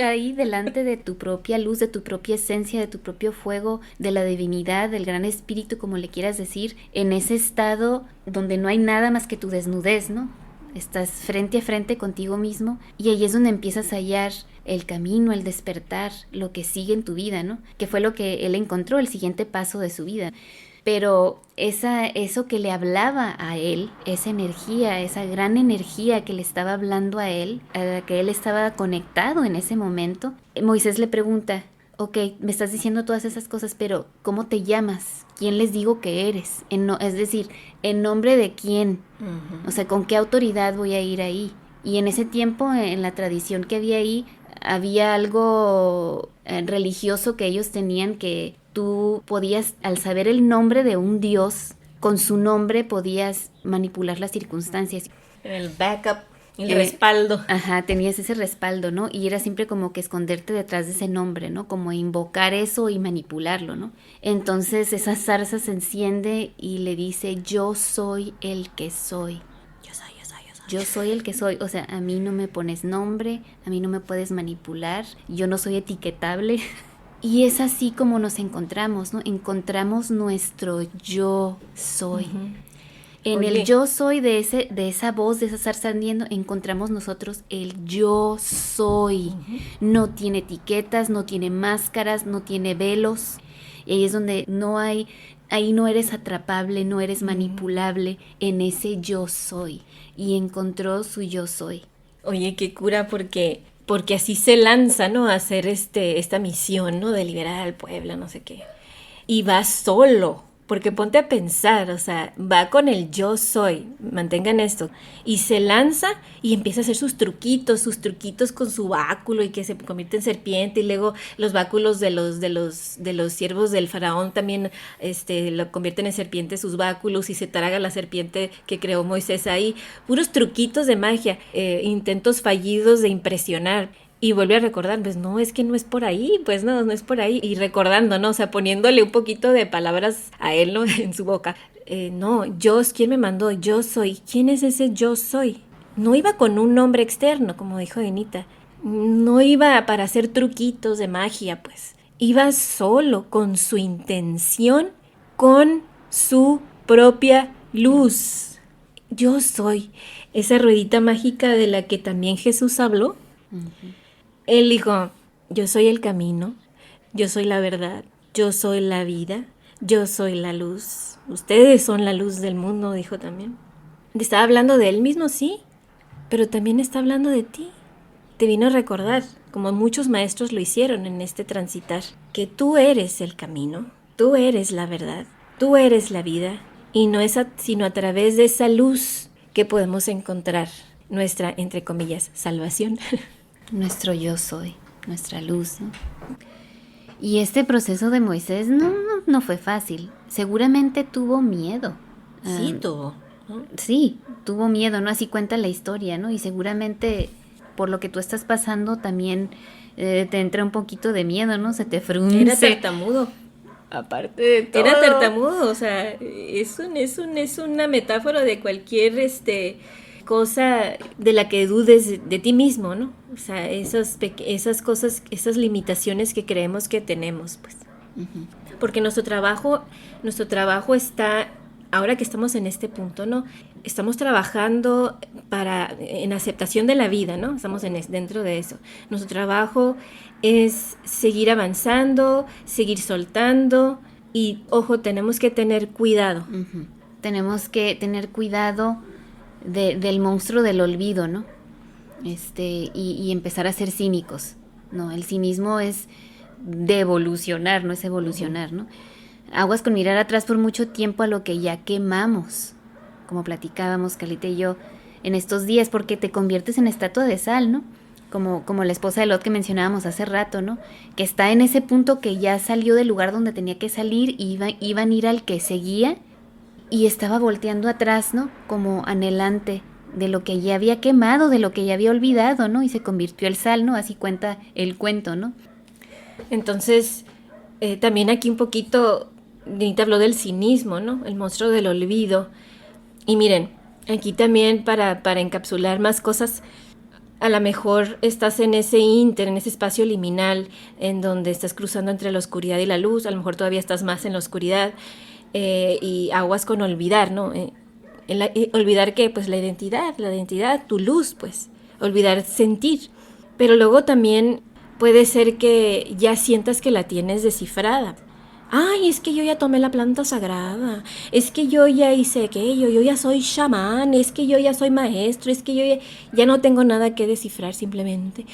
S2: ahí delante de tu propia luz, de tu propia esencia, de tu propio fuego, de la divinidad, del gran espíritu, como le quieras decir, en ese estado donde no hay nada más que tu desnudez, ¿no? Estás frente a frente contigo mismo, y ahí es donde empiezas a hallar el camino, el despertar, lo que sigue en tu vida, ¿no? Que fue lo que él encontró, el siguiente paso de su vida. Pero eso que le hablaba a él, esa energía, esa gran energía que le estaba hablando a él, a la que él estaba conectado en ese momento, Moisés le pregunta, ok, me estás diciendo todas esas cosas, pero ¿cómo te llamas? ¿Quién les digo que eres? Es decir, ¿en nombre de quién? Uh-huh. O sea, ¿con qué autoridad voy a ir ahí? Y en ese tiempo, en la tradición que había ahí, había algo religioso que ellos tenían, que tú podías, al saber el nombre de un dios, con su nombre podías manipular las circunstancias.
S3: El backup, el respaldo.
S2: Ajá, tenías ese respaldo, ¿no? Y era siempre como que esconderte detrás de ese nombre, ¿no? Como invocar eso y manipularlo, ¿no? Entonces esa zarza se enciende y le dice, yo soy el que soy. Yo soy el que soy, o sea, a mí no me pones nombre, a mí no me puedes manipular, yo no soy etiquetable. Y es así como nos encontramos, ¿no? Encontramos nuestro yo soy. Uh-huh. En el yo soy de esa voz, de esa zarza ardiendo, encontramos nosotros el yo soy. Uh-huh. No tiene etiquetas, no tiene máscaras, no tiene velos. Y ahí es donde ahí no eres atrapable, no eres manipulable, en ese yo soy. Y encontró su yo soy.
S3: Oye, qué cura, porque así se lanza, ¿no? A hacer esta misión, ¿no? De liberar al pueblo, no sé qué. Y va solo, porque ponte a pensar, o sea, va con el yo soy, mantengan esto, y se lanza y empieza a hacer sus truquitos con su báculo, y que se convierte en serpiente, y luego los báculos de los siervos del faraón también lo convierten en serpiente, sus báculos, y se traga la serpiente que creó Moisés ahí. Puros truquitos de magia, intentos fallidos de impresionar. Y vuelve a recordar, pues no, es que no es por ahí, pues no es por ahí. Y recordando, ¿no? O sea, poniéndole un poquito de palabras a él, ¿no? En su boca. No, ¿quién me mandó? Yo soy. ¿Quién es ese yo soy? No iba con un nombre externo, como dijo Denita. No iba para hacer truquitos de magia, pues. Iba solo, con su intención, con su propia luz. Yo soy. Esa ruedita mágica de la que también Jesús habló. Uh-huh. Él dijo, yo soy el camino, yo soy la verdad, yo soy la vida, yo soy la luz. Ustedes son la luz del mundo, dijo también. Estaba hablando de él mismo, sí, pero también está hablando de ti. te vino a recordar, como muchos maestros lo hicieron en este transitar, que tú eres el camino, tú eres la verdad, tú eres la vida, y no es sino a través de esa luz que podemos encontrar nuestra, entre comillas, salvación.
S2: Nuestro yo soy, nuestra luz, ¿no? Y este proceso de Moisés no fue fácil. Seguramente tuvo miedo.
S3: Sí, tuvo, ¿no?
S2: Sí, tuvo miedo, ¿no? Así cuenta la historia, ¿no? Y seguramente por lo que tú estás pasando también te entra un poquito de miedo, ¿no? Se te frunce.
S3: Era tartamudo.
S2: Aparte de todo.
S3: Era tartamudo, o sea, es una metáfora de cualquier cosa de la que dudes de ti mismo, ¿no? O sea, esas cosas, esas limitaciones que creemos que tenemos, pues.
S2: Uh-huh.
S3: Porque nuestro trabajo está, ahora que estamos en este punto, ¿no? Estamos trabajando en aceptación de la vida, ¿no? Estamos dentro de eso. Nuestro trabajo es seguir avanzando, seguir soltando y, ojo, tenemos que tener cuidado.
S2: Uh-huh. Tenemos que tener cuidado del monstruo del olvido, ¿no? Y empezar a ser cínicos, ¿no? El cinismo es devolucionar, no es evolucionar, ¿no? Aguas con mirar atrás por mucho tiempo a lo que ya quemamos, como platicábamos Carlita y yo en estos días, porque te conviertes en estatua de sal, ¿no? Como la esposa de Lot que mencionábamos hace rato, ¿no? Que está en ese punto que ya salió del lugar donde tenía que salir, iban a ir al que seguía y estaba volteando atrás, ¿no? Como anhelante de lo que ya había quemado, de lo que ya había olvidado, ¿no? Y se convirtió el sal, ¿no? Así cuenta el cuento, ¿no?
S3: Entonces, también aquí un poquito, Dinita habló del cinismo, ¿no? El monstruo del olvido. Y miren, aquí también para encapsular más cosas, a lo mejor estás en ese en ese espacio liminal, en donde estás cruzando entre la oscuridad y la luz, a lo mejor todavía estás más en la oscuridad, y aguas con olvidar, ¿no? Olvidar ¿qué? Pues la identidad, tu luz, pues, olvidar sentir. Pero luego también puede ser que ya sientas que la tienes descifrada. Ay, es que yo ya tomé la planta sagrada, es que yo ya hice aquello, yo ya soy chamán, es que yo ya soy maestro, es que yo ya no tengo nada que descifrar simplemente.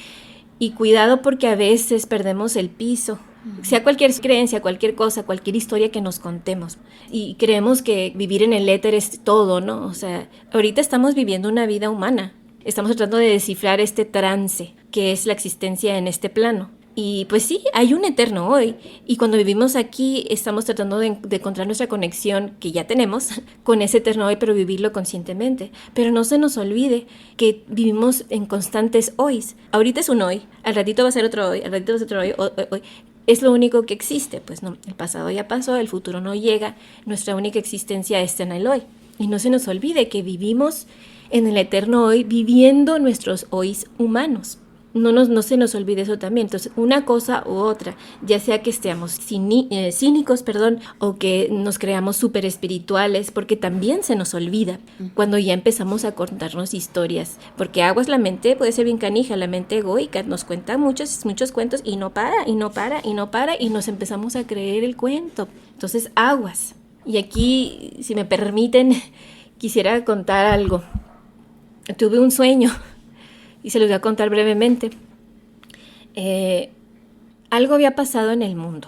S3: Y cuidado porque a veces perdemos el piso, sea cualquier creencia, cualquier cosa, cualquier historia que nos contemos. Y creemos que vivir en el éter es todo, ¿no? O sea, ahorita estamos viviendo una vida humana, estamos tratando de descifrar este trance que es la existencia en este plano. Y pues sí, hay un eterno hoy, y cuando vivimos aquí estamos tratando de encontrar nuestra conexión que ya tenemos con ese eterno hoy, pero vivirlo conscientemente. Pero no se nos olvide que vivimos en constantes hoys. Ahorita es un hoy, al ratito va a ser otro hoy, al ratito va a ser otro hoy. Es lo único que existe, pues no, el pasado ya pasó, el futuro no llega, nuestra única existencia está en el hoy. Y no se nos olvide que vivimos en el eterno hoy, viviendo nuestros hoys humanos. No se nos olvide eso también. Entonces, una cosa u otra, ya sea que estemos cínicos, o que nos creamos súper espirituales, porque también se nos olvida cuando ya empezamos a contarnos historias. Porque aguas, la mente puede ser bien canija, la mente egoica, nos cuenta muchos cuentos y no para, y nos empezamos a creer el cuento. Entonces, aguas. Y aquí, si me permiten, quisiera contar algo. Tuve un sueño. Y se los voy a contar brevemente. Algo había pasado en el mundo.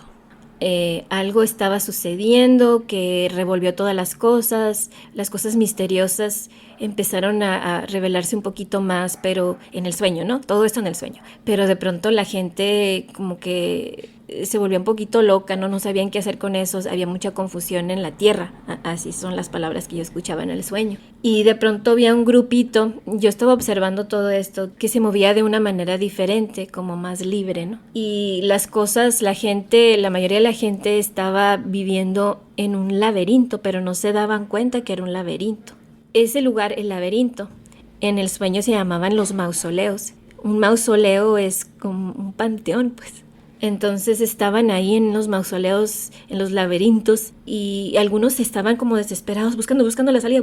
S3: Algo estaba sucediendo que revolvió todas las cosas misteriosas empezaron a revelarse un poquito más, pero en el sueño, ¿no? Todo esto en el sueño. Pero de pronto la gente como que se volvió un poquito loca, no sabían qué hacer con eso, había mucha confusión en la tierra, así son las palabras que yo escuchaba en el sueño. Y de pronto había un grupito, yo estaba observando todo esto, que se movía de una manera diferente, como más libre, ¿no? Y las cosas, la mayoría de la gente estaba viviendo en un laberinto, pero no se daban cuenta que era un laberinto. Ese lugar, el laberinto, en el sueño se llamaban los mausoleos. Un mausoleo es como un panteón, pues. Entonces estaban ahí en los mausoleos, en los laberintos, y algunos estaban como desesperados, buscando la salida,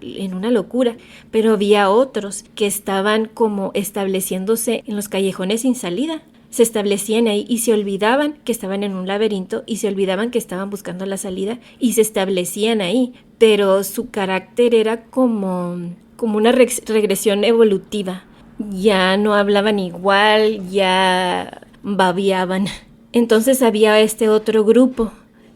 S3: en una locura. Pero había otros que estaban como estableciéndose en los callejones sin salida. Se establecían ahí y se olvidaban que estaban en un laberinto y se olvidaban que estaban buscando la salida y se establecían ahí. Pero su carácter era como una regresión evolutiva. ya no hablaban igual, ya babeaban. Entonces había este otro grupo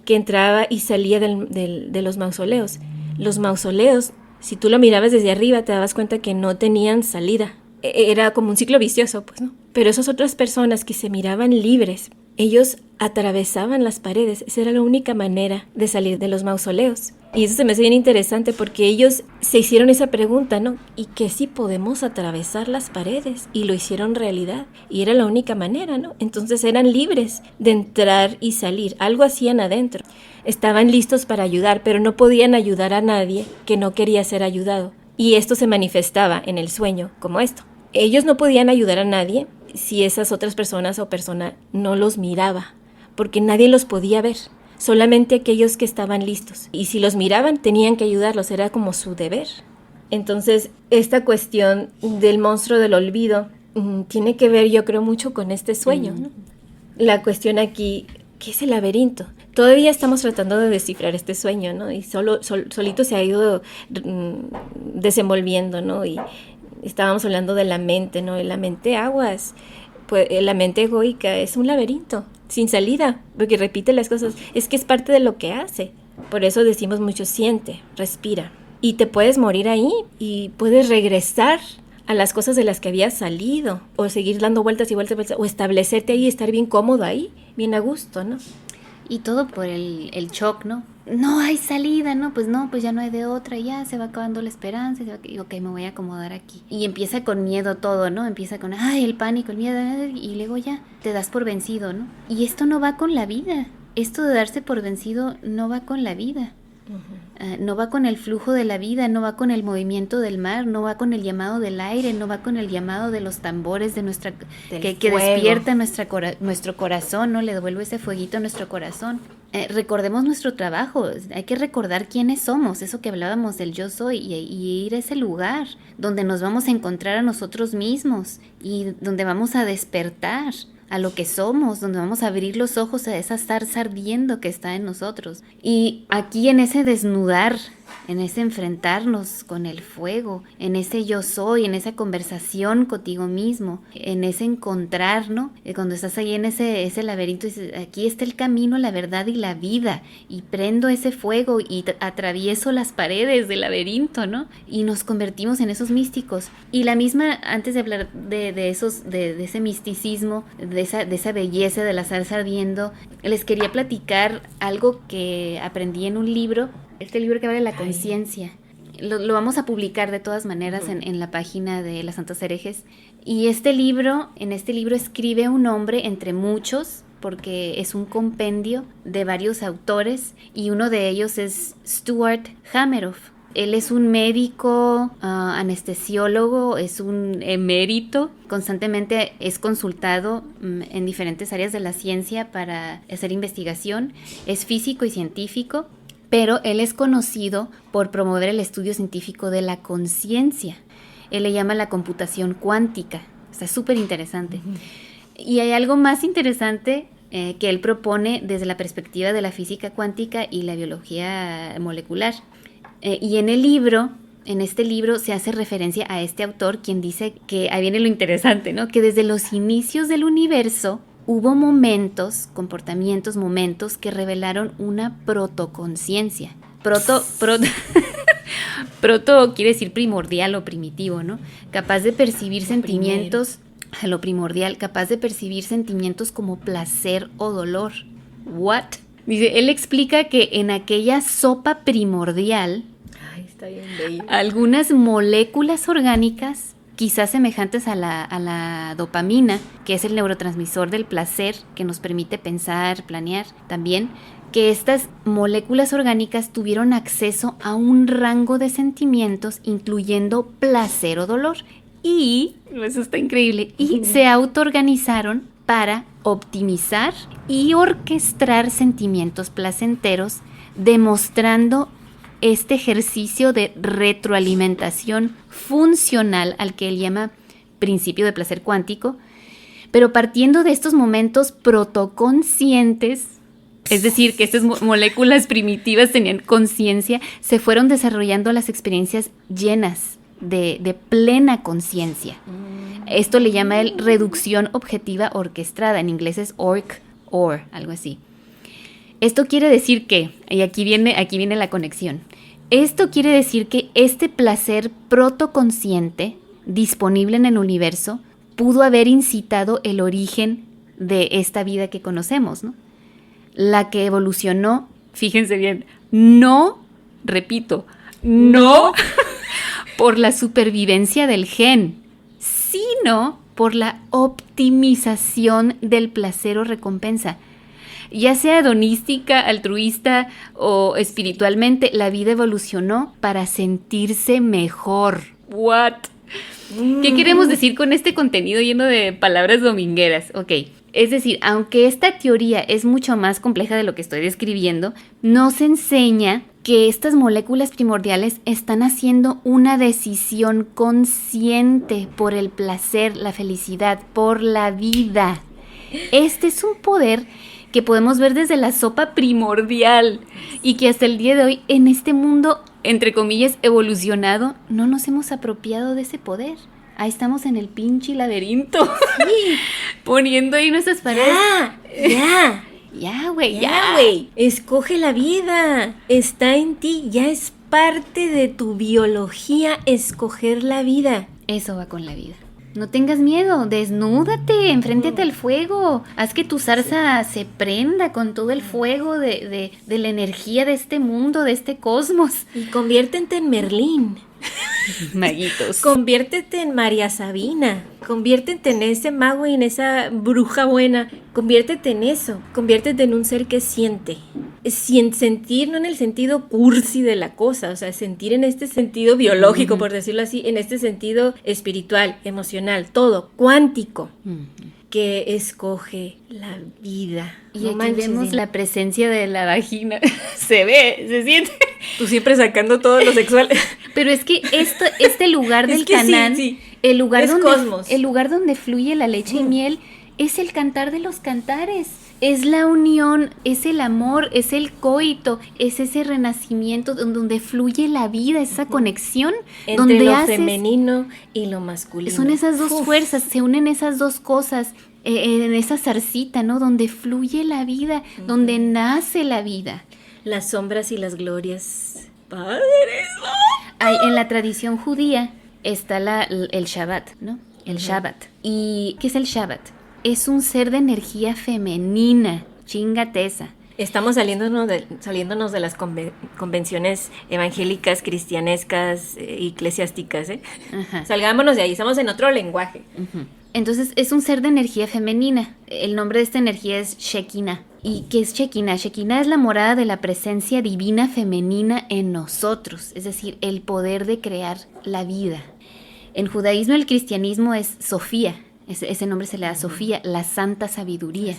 S3: que entraba y salía de los mausoleos. Los mausoleos, si tú lo mirabas desde arriba, te dabas cuenta que no tenían salida. Era como un ciclo vicioso, pues, ¿no? Pero esas otras personas que se miraban libres, ellos atravesaban las paredes. Esa era la única manera de salir de los mausoleos. Y eso se me hace bien interesante porque ellos se hicieron esa pregunta, ¿no? ¿Y que si podemos atravesar las paredes? Y lo hicieron realidad. Y era la única manera, ¿no? Entonces eran libres de entrar y salir. Algo hacían adentro. Estaban listos para ayudar, pero no podían ayudar a nadie que no quería ser ayudado. Y esto se manifestaba en el sueño, como esto. Ellos no podían ayudar a nadie si esas otras personas o persona no los miraba, porque nadie los podía ver, solamente aquellos que estaban listos. Y si los miraban, tenían que ayudarlos, era como su deber. Entonces, esta cuestión del monstruo del olvido tiene que ver, yo creo, mucho con este sueño, ¿no? La cuestión aquí, ¿qué es el laberinto? Todavía estamos tratando de descifrar este sueño, ¿no? Y solito se ha ido desenvolviendo, ¿no? Y estábamos hablando de la mente, ¿no? Y la mente aguas, pues la mente egoica es un laberinto sin salida, porque repite las cosas, es que es parte de lo que hace. Por eso decimos mucho, siente, respira. Y te puedes morir ahí y puedes regresar a las cosas de las que habías salido, o seguir dando vueltas y vueltas, o establecerte ahí y estar bien cómodo ahí, bien a gusto, ¿no?
S2: Y todo por el shock, ¿no? No hay salida, ¿no? Pues ya no hay de otra, ya se va acabando la esperanza, y ok, me voy a acomodar aquí. Y empieza con miedo todo, ¿no? Empieza con, el pánico, el miedo, y luego ya te das por vencido, ¿no? Y esto no va con la vida. Esto de darse por vencido no va con la vida. No va con el flujo de la vida, no va con el movimiento del mar, no va con el llamado del aire, no va con el llamado de los tambores de nuestra que despierta nuestro corazón, ¿no? Le devuelve ese fueguito a nuestro corazón. Recordemos nuestro trabajo, hay que recordar quiénes somos, eso que hablábamos del yo soy, y ir a ese lugar donde nos vamos a encontrar a nosotros mismos y donde vamos a despertar a lo que somos, donde vamos a abrir los ojos a esa zarza ardiendo que está en nosotros. Y aquí en ese desnudar, en ese enfrentarnos con el fuego, en ese yo soy, en esa conversación contigo mismo, en ese encontrar, ¿no? Cuando estás ahí en ese laberinto, dices, aquí está el camino, la verdad y la vida, y prendo ese fuego y atravieso las paredes del laberinto, ¿no? Y nos convertimos en esos místicos. Y la misma, antes de hablar de ese misticismo, de esa belleza de la zarza ardiendo, les quería platicar algo que aprendí en un libro. Este libro que habla de la conciencia. Lo vamos a publicar de todas maneras en la página de las Santas Herejes. Y en este libro escribe un hombre entre muchos, porque es un compendio de varios autores, y uno de ellos es Stuart Hameroff. Él es un médico, anestesiólogo, es un emérito, constantemente es consultado en diferentes áreas de la ciencia para hacer investigación, es físico y científico, pero él es conocido por promover el estudio científico de la conciencia. Él le llama la computación cuántica. Está súper interesante. Y hay algo más interesante que él propone desde la perspectiva de la física cuántica y la biología molecular. Y en este libro se hace referencia a este autor, quien dice que, ahí viene lo interesante, ¿no? Que desde los inicios del universo hubo momentos que revelaron una protoconciencia. Proto quiere decir primordial o primitivo, ¿no? Capaz de percibir sentimientos, a lo primordial, capaz de percibir sentimientos como placer o dolor. ¿What? Dice, él explica que en aquella sopa primordial,
S3: está bien bello,
S2: algunas moléculas orgánicas, quizás semejantes a la dopamina, que es el neurotransmisor del placer, que nos permite pensar, planear también, que estas moléculas orgánicas tuvieron acceso a un rango de sentimientos, incluyendo placer o dolor. Y, eso está increíble, y se autoorganizaron para optimizar y orquestar sentimientos placenteros, demostrando este ejercicio de retroalimentación funcional al que él llama principio de placer cuántico, pero partiendo de estos momentos protoconscientes, es decir, que estas moléculas primitivas tenían conciencia, se fueron desarrollando las experiencias llenas de plena conciencia. Esto le llama el reducción objetiva orquestada, en inglés es OR, algo así. Esto quiere decir que, y aquí viene la conexión, esto quiere decir que este placer protoconsciente disponible en el universo pudo haber incitado el origen de esta vida que conocemos, ¿no? La que evolucionó, fíjense bien, no por la supervivencia del gen, sino por la optimización del placer o recompensa. Ya sea hedonística, altruista o espiritualmente, la vida evolucionó para sentirse mejor. ¿What? ¿Qué queremos decir con este contenido lleno de palabras domingueras? Ok, es decir, aunque esta teoría es mucho más compleja de lo que estoy describiendo, nos enseña que estas moléculas primordiales están haciendo una decisión consciente por el placer, la felicidad, por la vida. Este es un poder que podemos ver desde la sopa primordial y que hasta el día de hoy en este mundo, entre comillas, evolucionado, no nos hemos apropiado de ese poder. Ahí estamos en el pinche laberinto, sí. Poniendo ahí nuestras paredes. Ya, güey.
S3: Escoge la vida. Está en ti. Ya es parte de tu biología escoger la vida.
S2: Eso va con la vida. No tengas miedo, desnúdate, enfréntate al fuego, haz que tu zarza se prenda con todo el fuego de la energía de este mundo, de este cosmos.
S3: Y conviértete en Merlín.
S2: Maguitos.
S3: Conviértete en María Sabina, conviértete en ese mago y en esa bruja buena, conviértete en eso, conviértete en un ser que siente. Sentir no en el sentido cursi de la cosa, o sea, sentir en este sentido biológico, por decirlo así, en este sentido espiritual, emocional, todo, cuántico, que escoge la vida.
S2: Y no aquí vemos la presencia de la vagina, se ve, se siente.
S3: Tú siempre sacando todo lo sexual.
S2: Pero es que este lugar del Canaán,
S3: sí.
S2: El lugar
S3: donde
S2: fluye la leche y miel, es el cantar de los cantares. Es la unión, es el amor, es el coito, es ese renacimiento donde fluye la vida, esa conexión.
S3: Entre
S2: donde
S3: lo femenino y lo masculino.
S2: Son esas dos fuerzas, se unen esas dos cosas en esa zarcita, ¿no? Donde fluye la vida, donde nace la vida.
S3: Las sombras y las glorias. ¡Padre!
S2: En la tradición judía está el Shabbat, ¿no? El Shabbat. ¿Y qué es el Shabbat? Es un ser de energía femenina, chingate esa.
S3: Estamos saliéndonos de las convenciones evangélicas, cristianescas, eclesiásticas, ¿eh? Ajá. Salgámonos de ahí, estamos en otro lenguaje.
S2: Uh-huh. Entonces es un ser de energía femenina. El nombre de esta energía es Shekinah. ¿Y qué es Shekinah? Shekinah es la morada de la presencia divina femenina en nosotros, es decir, el poder de crear la vida. En judaísmo y el cristianismo es Sofía. Ese nombre se le da Sofía, la santa sabiduría.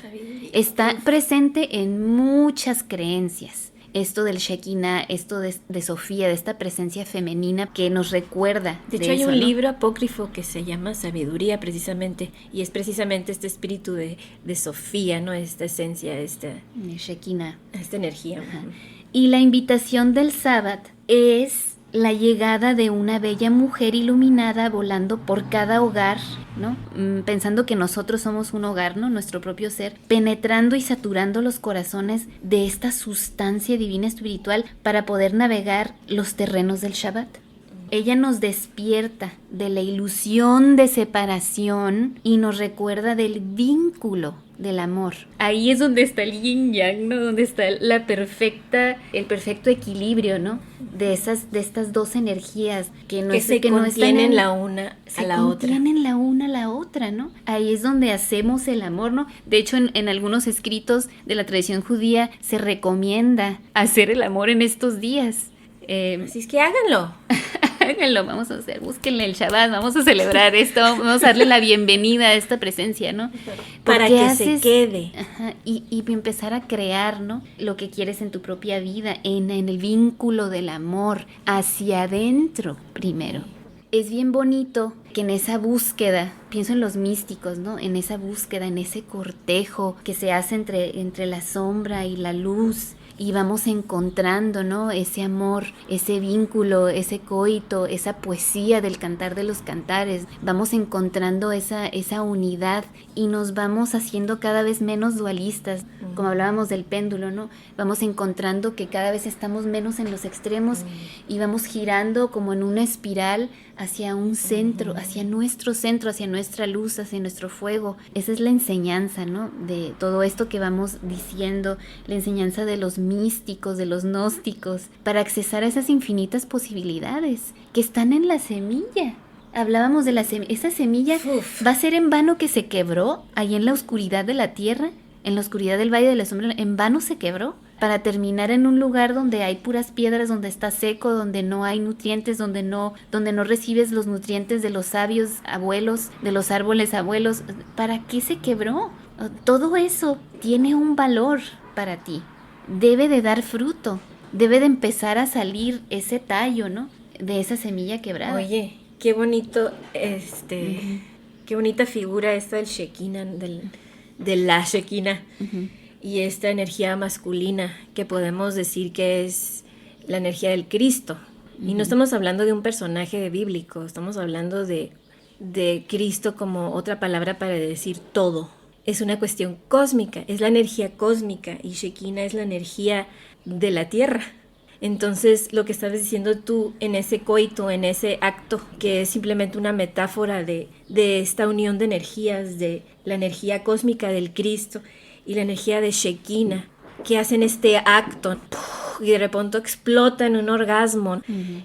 S2: Está presente en muchas creencias. Esto del Shekinah, esto de Sofía, de esta presencia femenina que nos recuerda.
S3: De hecho, hay un libro apócrifo que se llama Sabiduría, precisamente, y es precisamente este espíritu de Sofía, ¿no? Esta esencia, esta
S2: Shekinah.
S3: Esta energía.
S2: Ajá. Y la invitación del Sabbat es la llegada de una bella mujer iluminada volando por cada hogar, ¿no? Pensando que nosotros somos un hogar, ¿no? Nuestro propio ser, penetrando y saturando los corazones de esta sustancia divina espiritual para poder navegar los terrenos del Shabbat. Ella nos despierta de la ilusión de separación y nos recuerda del vínculo del amor. Ahí es donde está el yin yang, ¿no? Donde está el perfecto equilibrio, ¿no? De estas dos energías que
S3: se contienen la una a la otra.
S2: Se contienen la una a la otra, ¿no? Ahí es donde hacemos el amor, ¿no? De hecho, en algunos escritos de la tradición judía se recomienda hacer el amor en estos días.
S3: Así es que háganlo.
S2: Háganlo, vamos a hacer, búsquenle el Shabbat, vamos a celebrar esto, vamos a darle la bienvenida a esta presencia, ¿no?
S3: Para que se quede.
S2: Ajá, y empezar a crear, ¿no? Lo que quieres en tu propia vida, en el vínculo del amor, hacia adentro primero. Es bien bonito que en esa búsqueda, pienso en los místicos, ¿no? En esa búsqueda, en ese cortejo que se hace entre la sombra y la luz, y vamos encontrando, ¿no? Ese amor, ese vínculo, ese coito, esa poesía del cantar de los cantares. Vamos encontrando esa unidad y nos vamos haciendo cada vez menos dualistas, como hablábamos del péndulo, ¿no? Vamos encontrando que cada vez estamos menos en los extremos y vamos girando como en una espiral hacia un centro, hacia nuestra luz, hacia nuestro fuego. Esa es la enseñanza, ¿no? De todo esto que vamos diciendo, la enseñanza de los místicos, de los gnósticos, para accesar a esas infinitas posibilidades que están en la semilla. Hablábamos de la semilla. Esa semilla va a ser en vano que se quebró ahí en la oscuridad de la tierra, en la oscuridad del valle de la sombra. En vano se quebró para terminar en un lugar donde hay puras piedras, donde está seco, donde no hay nutrientes, donde no recibes los nutrientes de los sabios abuelos, de los árboles abuelos. ¿Para qué se quebró? Todo eso tiene un valor para ti. Debe de dar fruto. Debe de empezar a salir ese tallo, ¿no? De esa semilla quebrada.
S3: Oye, qué bonito, qué bonita figura esta del Shekinah, de la Shekinah. Y esta energía masculina que podemos decir que es la energía del Cristo. Y no estamos hablando de un personaje bíblico, estamos hablando de Cristo como otra palabra para decir todo. Es una cuestión cósmica, es la energía cósmica y Shekinah es la energía de la tierra. Entonces, lo que estabas diciendo tú en ese coito, en ese acto, que es simplemente una metáfora de esta unión de energías, de la energía cósmica del Cristo y la energía de Shekinah, que hacen este acto y de repente explota en un orgasmo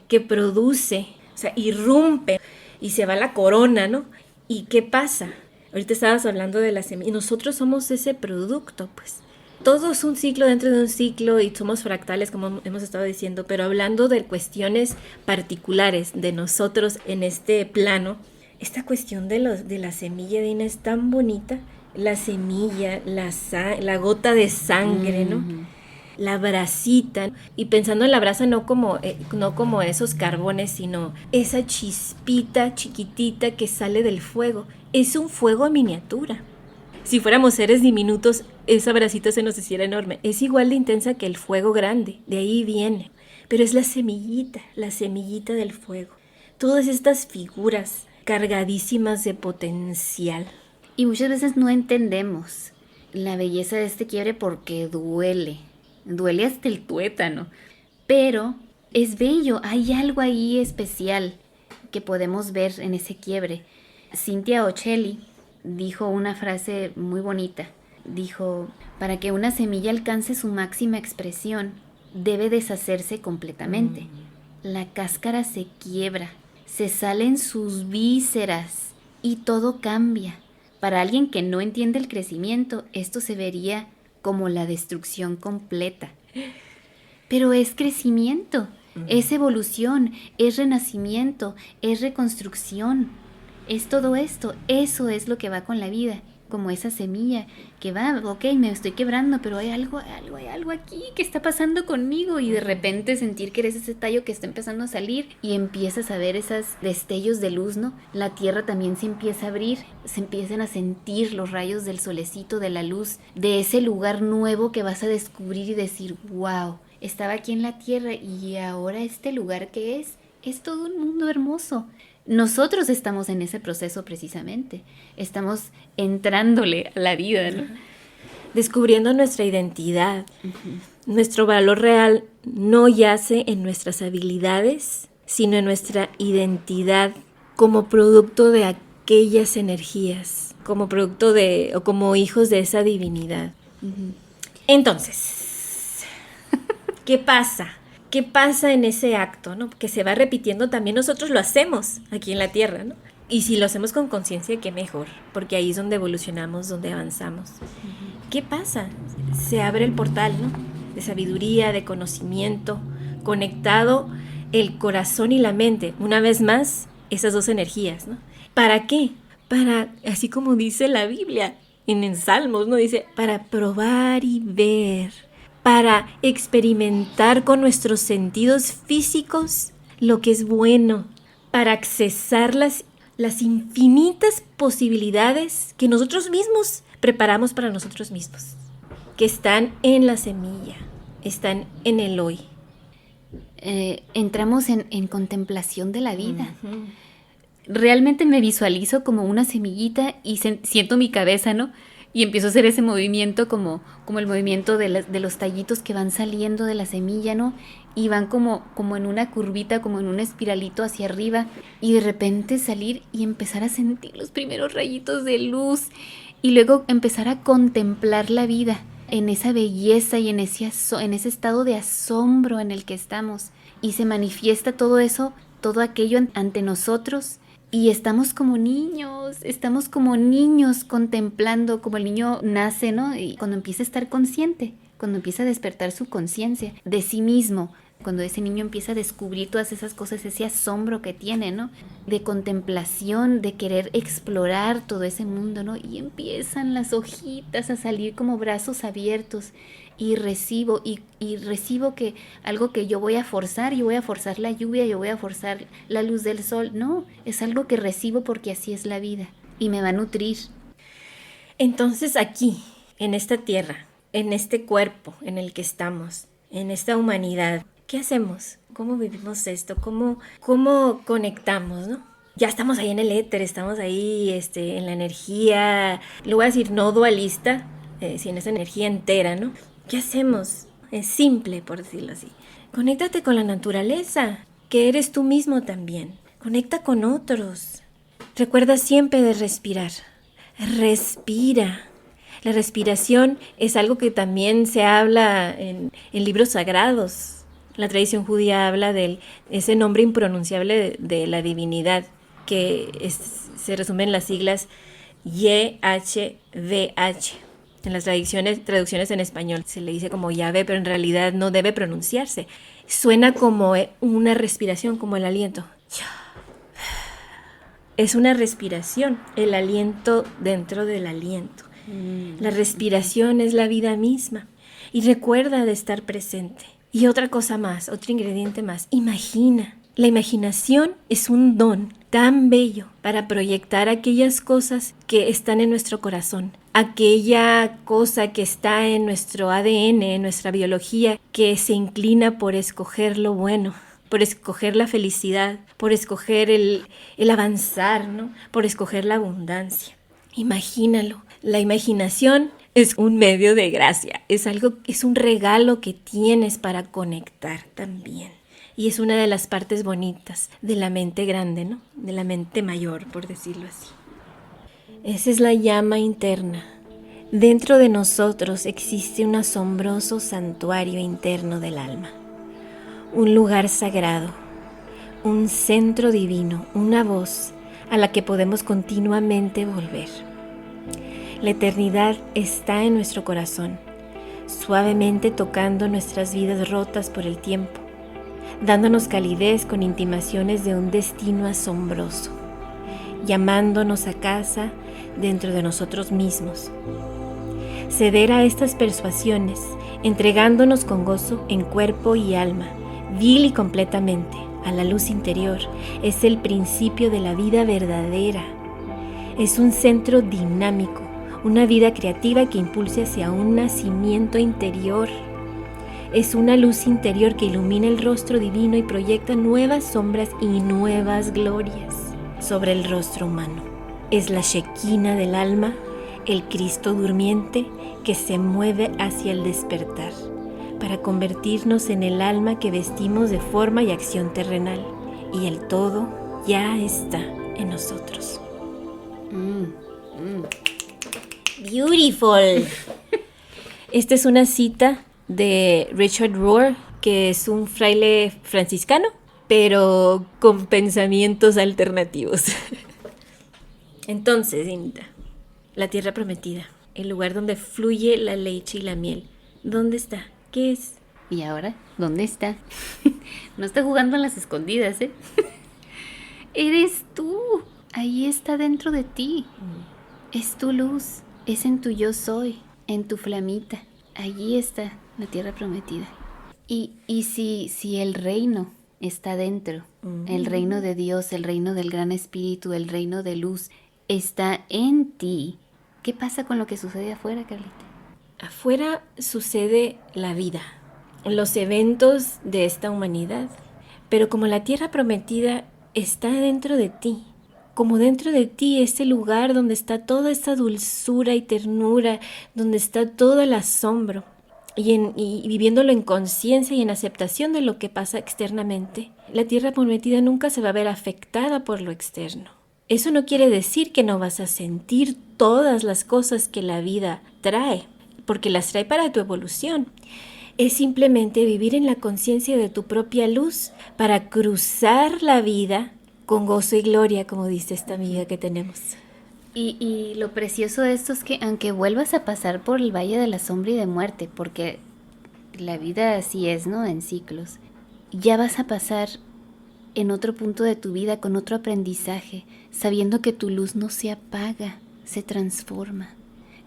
S3: que produce, o sea, irrumpe y se va la corona, ¿no? ¿Y qué pasa? Ahorita estabas hablando de la semilla y nosotros somos ese producto, pues. Todo es un ciclo dentro de un ciclo y somos fractales, como hemos estado diciendo, pero hablando de cuestiones particulares de nosotros en este plano, esta cuestión de la semilla, Dina, es tan bonita. La semilla, la gota de sangre, ¿no? La brasita. Y pensando en la brasa no como esos carbones, sino esa chispita chiquitita que sale del fuego. Es un fuego en miniatura. Si fuéramos seres diminutos, esa brasita se nos hiciera enorme. Es igual de intensa que el fuego grande, de ahí viene. Pero es la semillita del fuego. Todas estas figuras cargadísimas de potencial.
S2: Y muchas veces no entendemos la belleza de este quiebre porque duele hasta el tuétano. Pero es bello, hay algo ahí especial que podemos ver en ese quiebre. Cynthia Ochelli dijo una frase muy bonita. Dijo, para que una semilla alcance su máxima expresión, debe deshacerse completamente. La cáscara se quiebra, se salen sus vísceras y todo cambia. Para alguien que no entiende el crecimiento, esto se vería como la destrucción completa. Pero es crecimiento, es evolución, es renacimiento, es reconstrucción. Es todo esto, eso es lo que va con la vida, como esa semilla que va, ok, me estoy quebrando, pero hay algo aquí que está pasando conmigo y de repente sentir que eres ese tallo que está empezando a salir y empiezas a ver esos destellos de luz, ¿no? La tierra también se empieza a abrir, se empiezan a sentir los rayos del solecito, de la luz, de ese lugar nuevo que vas a descubrir y decir, wow, estaba aquí en la tierra y ahora este lugar que es todo un mundo hermoso. Nosotros estamos en ese proceso precisamente, estamos entrándole a la vida, ¿no?
S3: Descubriendo nuestra identidad. Nuestro valor real no yace en nuestras habilidades, sino en nuestra identidad como producto de aquellas energías, como producto o como hijos de esa divinidad. Entonces, ¿qué pasa? ¿Qué pasa en ese acto, ¿no? Que se va repitiendo también, nosotros lo hacemos aquí en la Tierra, ¿no? Y si lo hacemos con conciencia, qué mejor, porque ahí es donde evolucionamos, donde avanzamos. ¿Qué pasa? Se abre el portal, ¿no? De sabiduría, de conocimiento, conectado el corazón y la mente. Una vez más, esas dos energías, ¿no? ¿Para qué? Para, así como dice la Biblia, en Salmos, ¿no? Dice, para probar y ver, para experimentar con nuestros sentidos físicos lo que es bueno, para accesar las infinitas posibilidades que nosotros mismos preparamos para nosotros mismos, que están en la semilla, están en el hoy.
S2: Entramos en contemplación de la vida. Realmente me visualizo como una semillita y siento mi cabeza, ¿no? Y empiezo a hacer ese movimiento como el movimiento de los tallitos que van saliendo de la semilla, ¿no? Y van como en una curvita, como en un espiralito hacia arriba. Y de repente salir y empezar a sentir los primeros rayitos de luz. Y luego empezar a contemplar la vida en esa belleza y en ese estado de asombro en el que estamos. Y se manifiesta todo eso, todo aquello ante nosotros. Y estamos como niños contemplando, como el niño nace, ¿no? Y cuando empieza a estar consciente, cuando empieza a despertar su conciencia de sí mismo, cuando ese niño empieza a descubrir todas esas cosas, ese asombro que tiene, ¿no? De contemplación, de querer explorar todo ese mundo, ¿no? Y empiezan las hojitas a salir como brazos abiertos. Y recibo que algo que yo voy a forzar la lluvia, yo voy a forzar la luz del sol. No, es algo que recibo porque así es la vida y me va a nutrir.
S3: Entonces aquí, en esta tierra, en este cuerpo en el que estamos, en esta humanidad, ¿qué hacemos? ¿Cómo vivimos esto? ¿Cómo conectamos, no? Ya estamos ahí en el éter, estamos ahí en la energía, lo voy a decir no dualista, sino esa energía entera, ¿no? ¿Qué hacemos? Es simple, por decirlo así. Conéctate con la naturaleza, que eres tú mismo también. Conecta con otros. Recuerda siempre de respirar. Respira. La respiración es algo que también se habla en libros sagrados. La tradición judía habla de ese nombre impronunciable de la divinidad, que se resume en las siglas YHVH. En las traducciones en español se le dice como Yahvé, pero en realidad no debe pronunciarse. Suena como una respiración, como el aliento. Es una respiración, el aliento dentro del aliento. La respiración es la vida misma. Y recuerda de estar presente. Y otra cosa más, otro ingrediente más, imagina. La imaginación es un don tan bello para proyectar aquellas cosas que están en nuestro corazón, aquella cosa que está en nuestro ADN, en nuestra biología, que se inclina por escoger lo bueno, por escoger la felicidad, por escoger el avanzar, ¿no? Por escoger la abundancia. Imagínalo. La imaginación es un medio de gracia, es un regalo que tienes para conectar también. Y es una de las partes bonitas de la mente grande, ¿no? De la mente mayor, por decirlo así. Esa es la llama interna. Dentro de nosotros existe un asombroso santuario interno del alma. Un lugar sagrado, un centro divino, una voz a la que podemos continuamente volver. La eternidad está en nuestro corazón, suavemente tocando nuestras vidas rotas por el tiempo, dándonos calidez con intimaciones de un destino asombroso, llamándonos a casa dentro de nosotros mismos. Ceder a estas persuasiones, entregándonos con gozo en cuerpo y alma, vil y completamente, a la luz interior, es el principio de la vida verdadera. Es un centro dinámico, una vida creativa que impulse hacia un nacimiento interior. Es una luz interior que ilumina el rostro divino y proyecta nuevas sombras y nuevas glorias sobre el rostro humano. Es la Shekinah del alma, el Cristo durmiente que se mueve hacia el despertar, para convertirnos en el alma que vestimos de forma y acción terrenal, y el todo ya está en nosotros. Beautiful. Esta es una cita de Richard Rohr, que es un fraile franciscano, pero con pensamientos alternativos. Entonces, Inta, la tierra prometida, el lugar donde fluye la leche y la miel, ¿dónde está? ¿Qué es?
S2: ¿Y ahora? ¿Dónde está? No está jugando a las escondidas, ¿eh? Eres tú. Ahí está dentro de ti. Es tu luz. Es en tu yo soy. En tu flamita. Allí está la tierra prometida. Y si el reino está dentro. El reino de Dios, el reino del gran espíritu, el reino de luz, está en ti. ¿Qué pasa con lo que sucede afuera, Carlita?
S3: Afuera sucede la vida, los eventos de esta humanidad. Pero como la tierra prometida está dentro de ti, como dentro de ti ese lugar donde está toda esa dulzura y ternura, donde está todo el asombro, y viviéndolo en conciencia y en aceptación de lo que pasa externamente, la tierra prometida nunca se va a ver afectada por lo externo. Eso no quiere decir que no vas a sentir todas las cosas que la vida trae, porque las trae para tu evolución. Es simplemente vivir en la conciencia de tu propia luz para cruzar la vida con gozo y gloria, como dice esta amiga que tenemos.
S2: Y lo precioso de esto es que aunque vuelvas a pasar por el valle de la sombra y de muerte, porque la vida así es, ¿no? En ciclos, ya vas a pasar en otro punto de tu vida con otro aprendizaje, sabiendo que tu luz no se apaga, se transforma.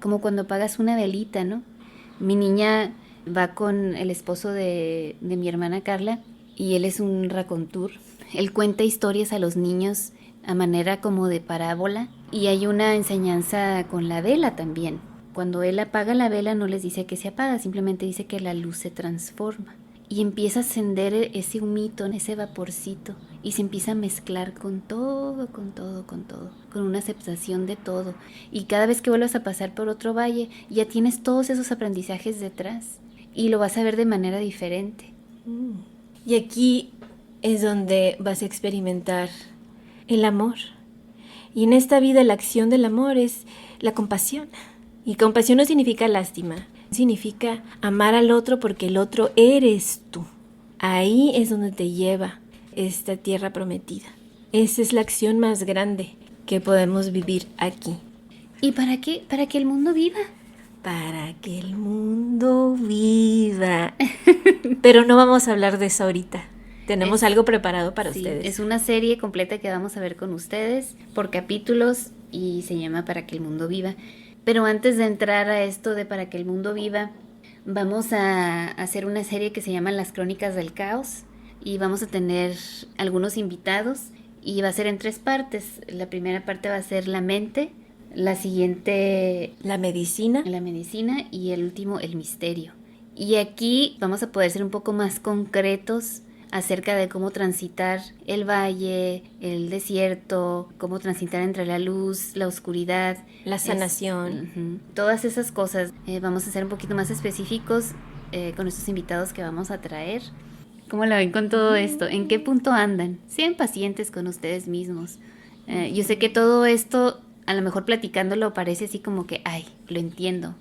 S2: Como cuando apagas una velita, ¿no? Mi niña va con el esposo de mi hermana Carla y él es un racontur. Él cuenta historias a los niños a manera como de parábola y hay una enseñanza con la vela también. Cuando él apaga la vela no les dice que se apaga, simplemente dice que la luz se transforma y empieza a ascender ese humito, ese vaporcito y se empieza a mezclar con todo, con una aceptación de todo. Y cada vez que vuelvas a pasar por otro valle ya tienes todos esos aprendizajes detrás y lo vas a ver de manera diferente.
S3: Y aquí es donde vas a experimentar el amor. Y en esta vida la acción del amor es la compasión. Y compasión no significa lástima, significa amar al otro porque el otro eres tú. Ahí es donde te lleva esta tierra prometida. Esa es la acción más grande que podemos vivir aquí.
S2: ¿Y para qué? Para que el mundo viva.
S3: Para que el mundo viva. Pero no vamos a hablar de eso ahorita. Tenemos algo preparado para ustedes.
S2: Es una serie completa que vamos a ver con ustedes por capítulos y se llama Para que el mundo viva. Pero antes de entrar a esto de Para que el mundo viva, vamos a hacer una serie que se llama Las Crónicas del Caos y vamos a tener algunos invitados y va a ser en 3 partes. La primera parte va a ser la mente, la siguiente
S3: la medicina
S2: y el último el misterio. Y aquí vamos a poder ser un poco más concretos acerca de cómo transitar el valle, el desierto, cómo transitar entre la luz, la oscuridad,
S3: la sanación.
S2: Todas esas cosas. Vamos a ser un poquito más específicos con estos invitados que vamos a traer. ¿Cómo la ven con todo esto? ¿En qué punto andan? Sean pacientes con ustedes mismos. Yo sé que todo esto, a lo mejor platicándolo, parece así como que, ay, lo entiendo.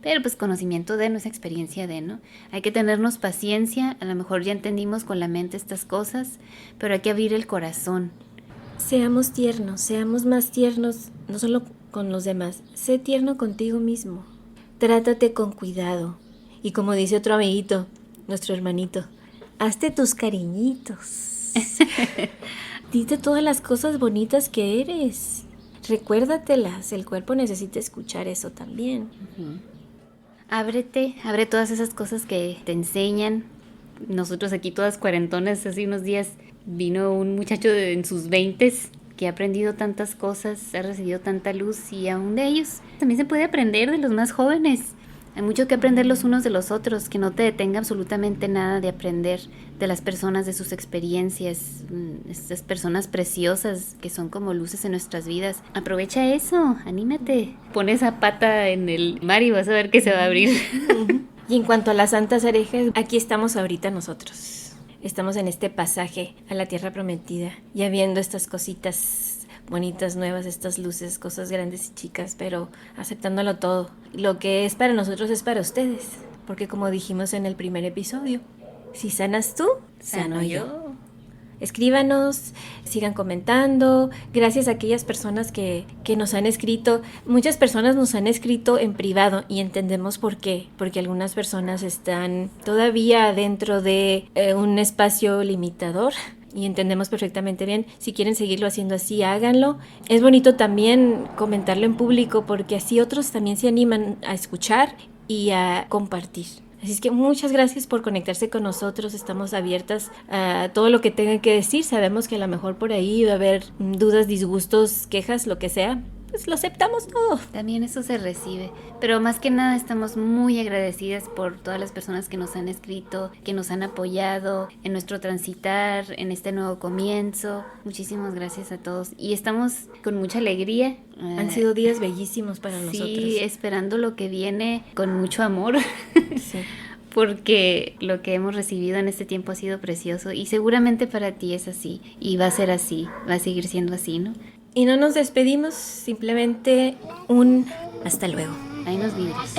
S2: Pero pues conocimiento de, no es experiencia de, ¿no? Hay que tenernos paciencia, a lo mejor ya entendimos con la mente estas cosas, pero hay que abrir el corazón.
S3: Seamos tiernos, seamos más tiernos, no solo con los demás, sé tierno contigo mismo. Trátate con cuidado. Y como dice otro amiguito, nuestro hermanito, hazte tus cariñitos. Dite todas las cosas bonitas que eres. Recuérdatelas, el cuerpo necesita escuchar eso también.
S2: Ábrete, abre todas esas cosas que te enseñan. Nosotros aquí todas cuarentonas, hace unos días vino un muchacho en sus 20s que ha aprendido tantas cosas, ha recibido tanta luz y aún de ellos también se puede aprender de los más jóvenes. Hay mucho que aprender los unos de los otros, que no te detenga absolutamente nada de aprender de las personas, de sus experiencias, estas personas preciosas que son como luces en nuestras vidas. Aprovecha eso, anímate, pon esa pata en el mar y vas a ver que se va a abrir.
S3: Y en cuanto a las santas herejes, aquí estamos ahorita nosotros. Estamos en este pasaje a la tierra prometida, ya viendo estas cositas bonitas, nuevas, estas luces, cosas grandes y chicas, pero aceptándolo todo. Lo que es para nosotros es para ustedes, porque como dijimos en el primer episodio, si sanas tú, sano yo. Escríbanos, sigan comentando. Gracias a aquellas personas que nos han escrito. Muchas personas nos han escrito en privado y entendemos por qué. Porque algunas personas están todavía dentro de un espacio limitador. Y entendemos perfectamente bien. Si quieren seguirlo haciendo así, háganlo. Es bonito también comentarlo en público porque así otros también se animan a escuchar y a compartir. Así es que muchas gracias por conectarse con nosotros. Estamos abiertas a todo lo que tengan que decir. Sabemos que a lo mejor por ahí va a haber dudas, disgustos, quejas, lo que sea. Pues lo aceptamos todo.
S2: También eso se recibe. Pero más que nada estamos muy agradecidas por todas las personas que nos han escrito, que nos han apoyado en nuestro transitar, en este nuevo comienzo. Muchísimas gracias a todos. Y estamos con mucha alegría.
S3: Han sido días bellísimos para nosotros.
S2: Sí, esperando lo que viene con mucho amor.
S3: Sí.
S2: Porque lo que hemos recibido en este tiempo ha sido precioso. Y seguramente para ti es así. Y va a ser así. Va a seguir siendo así, ¿no?
S3: Y no nos despedimos, simplemente un hasta luego.
S2: Ahí nos vimos.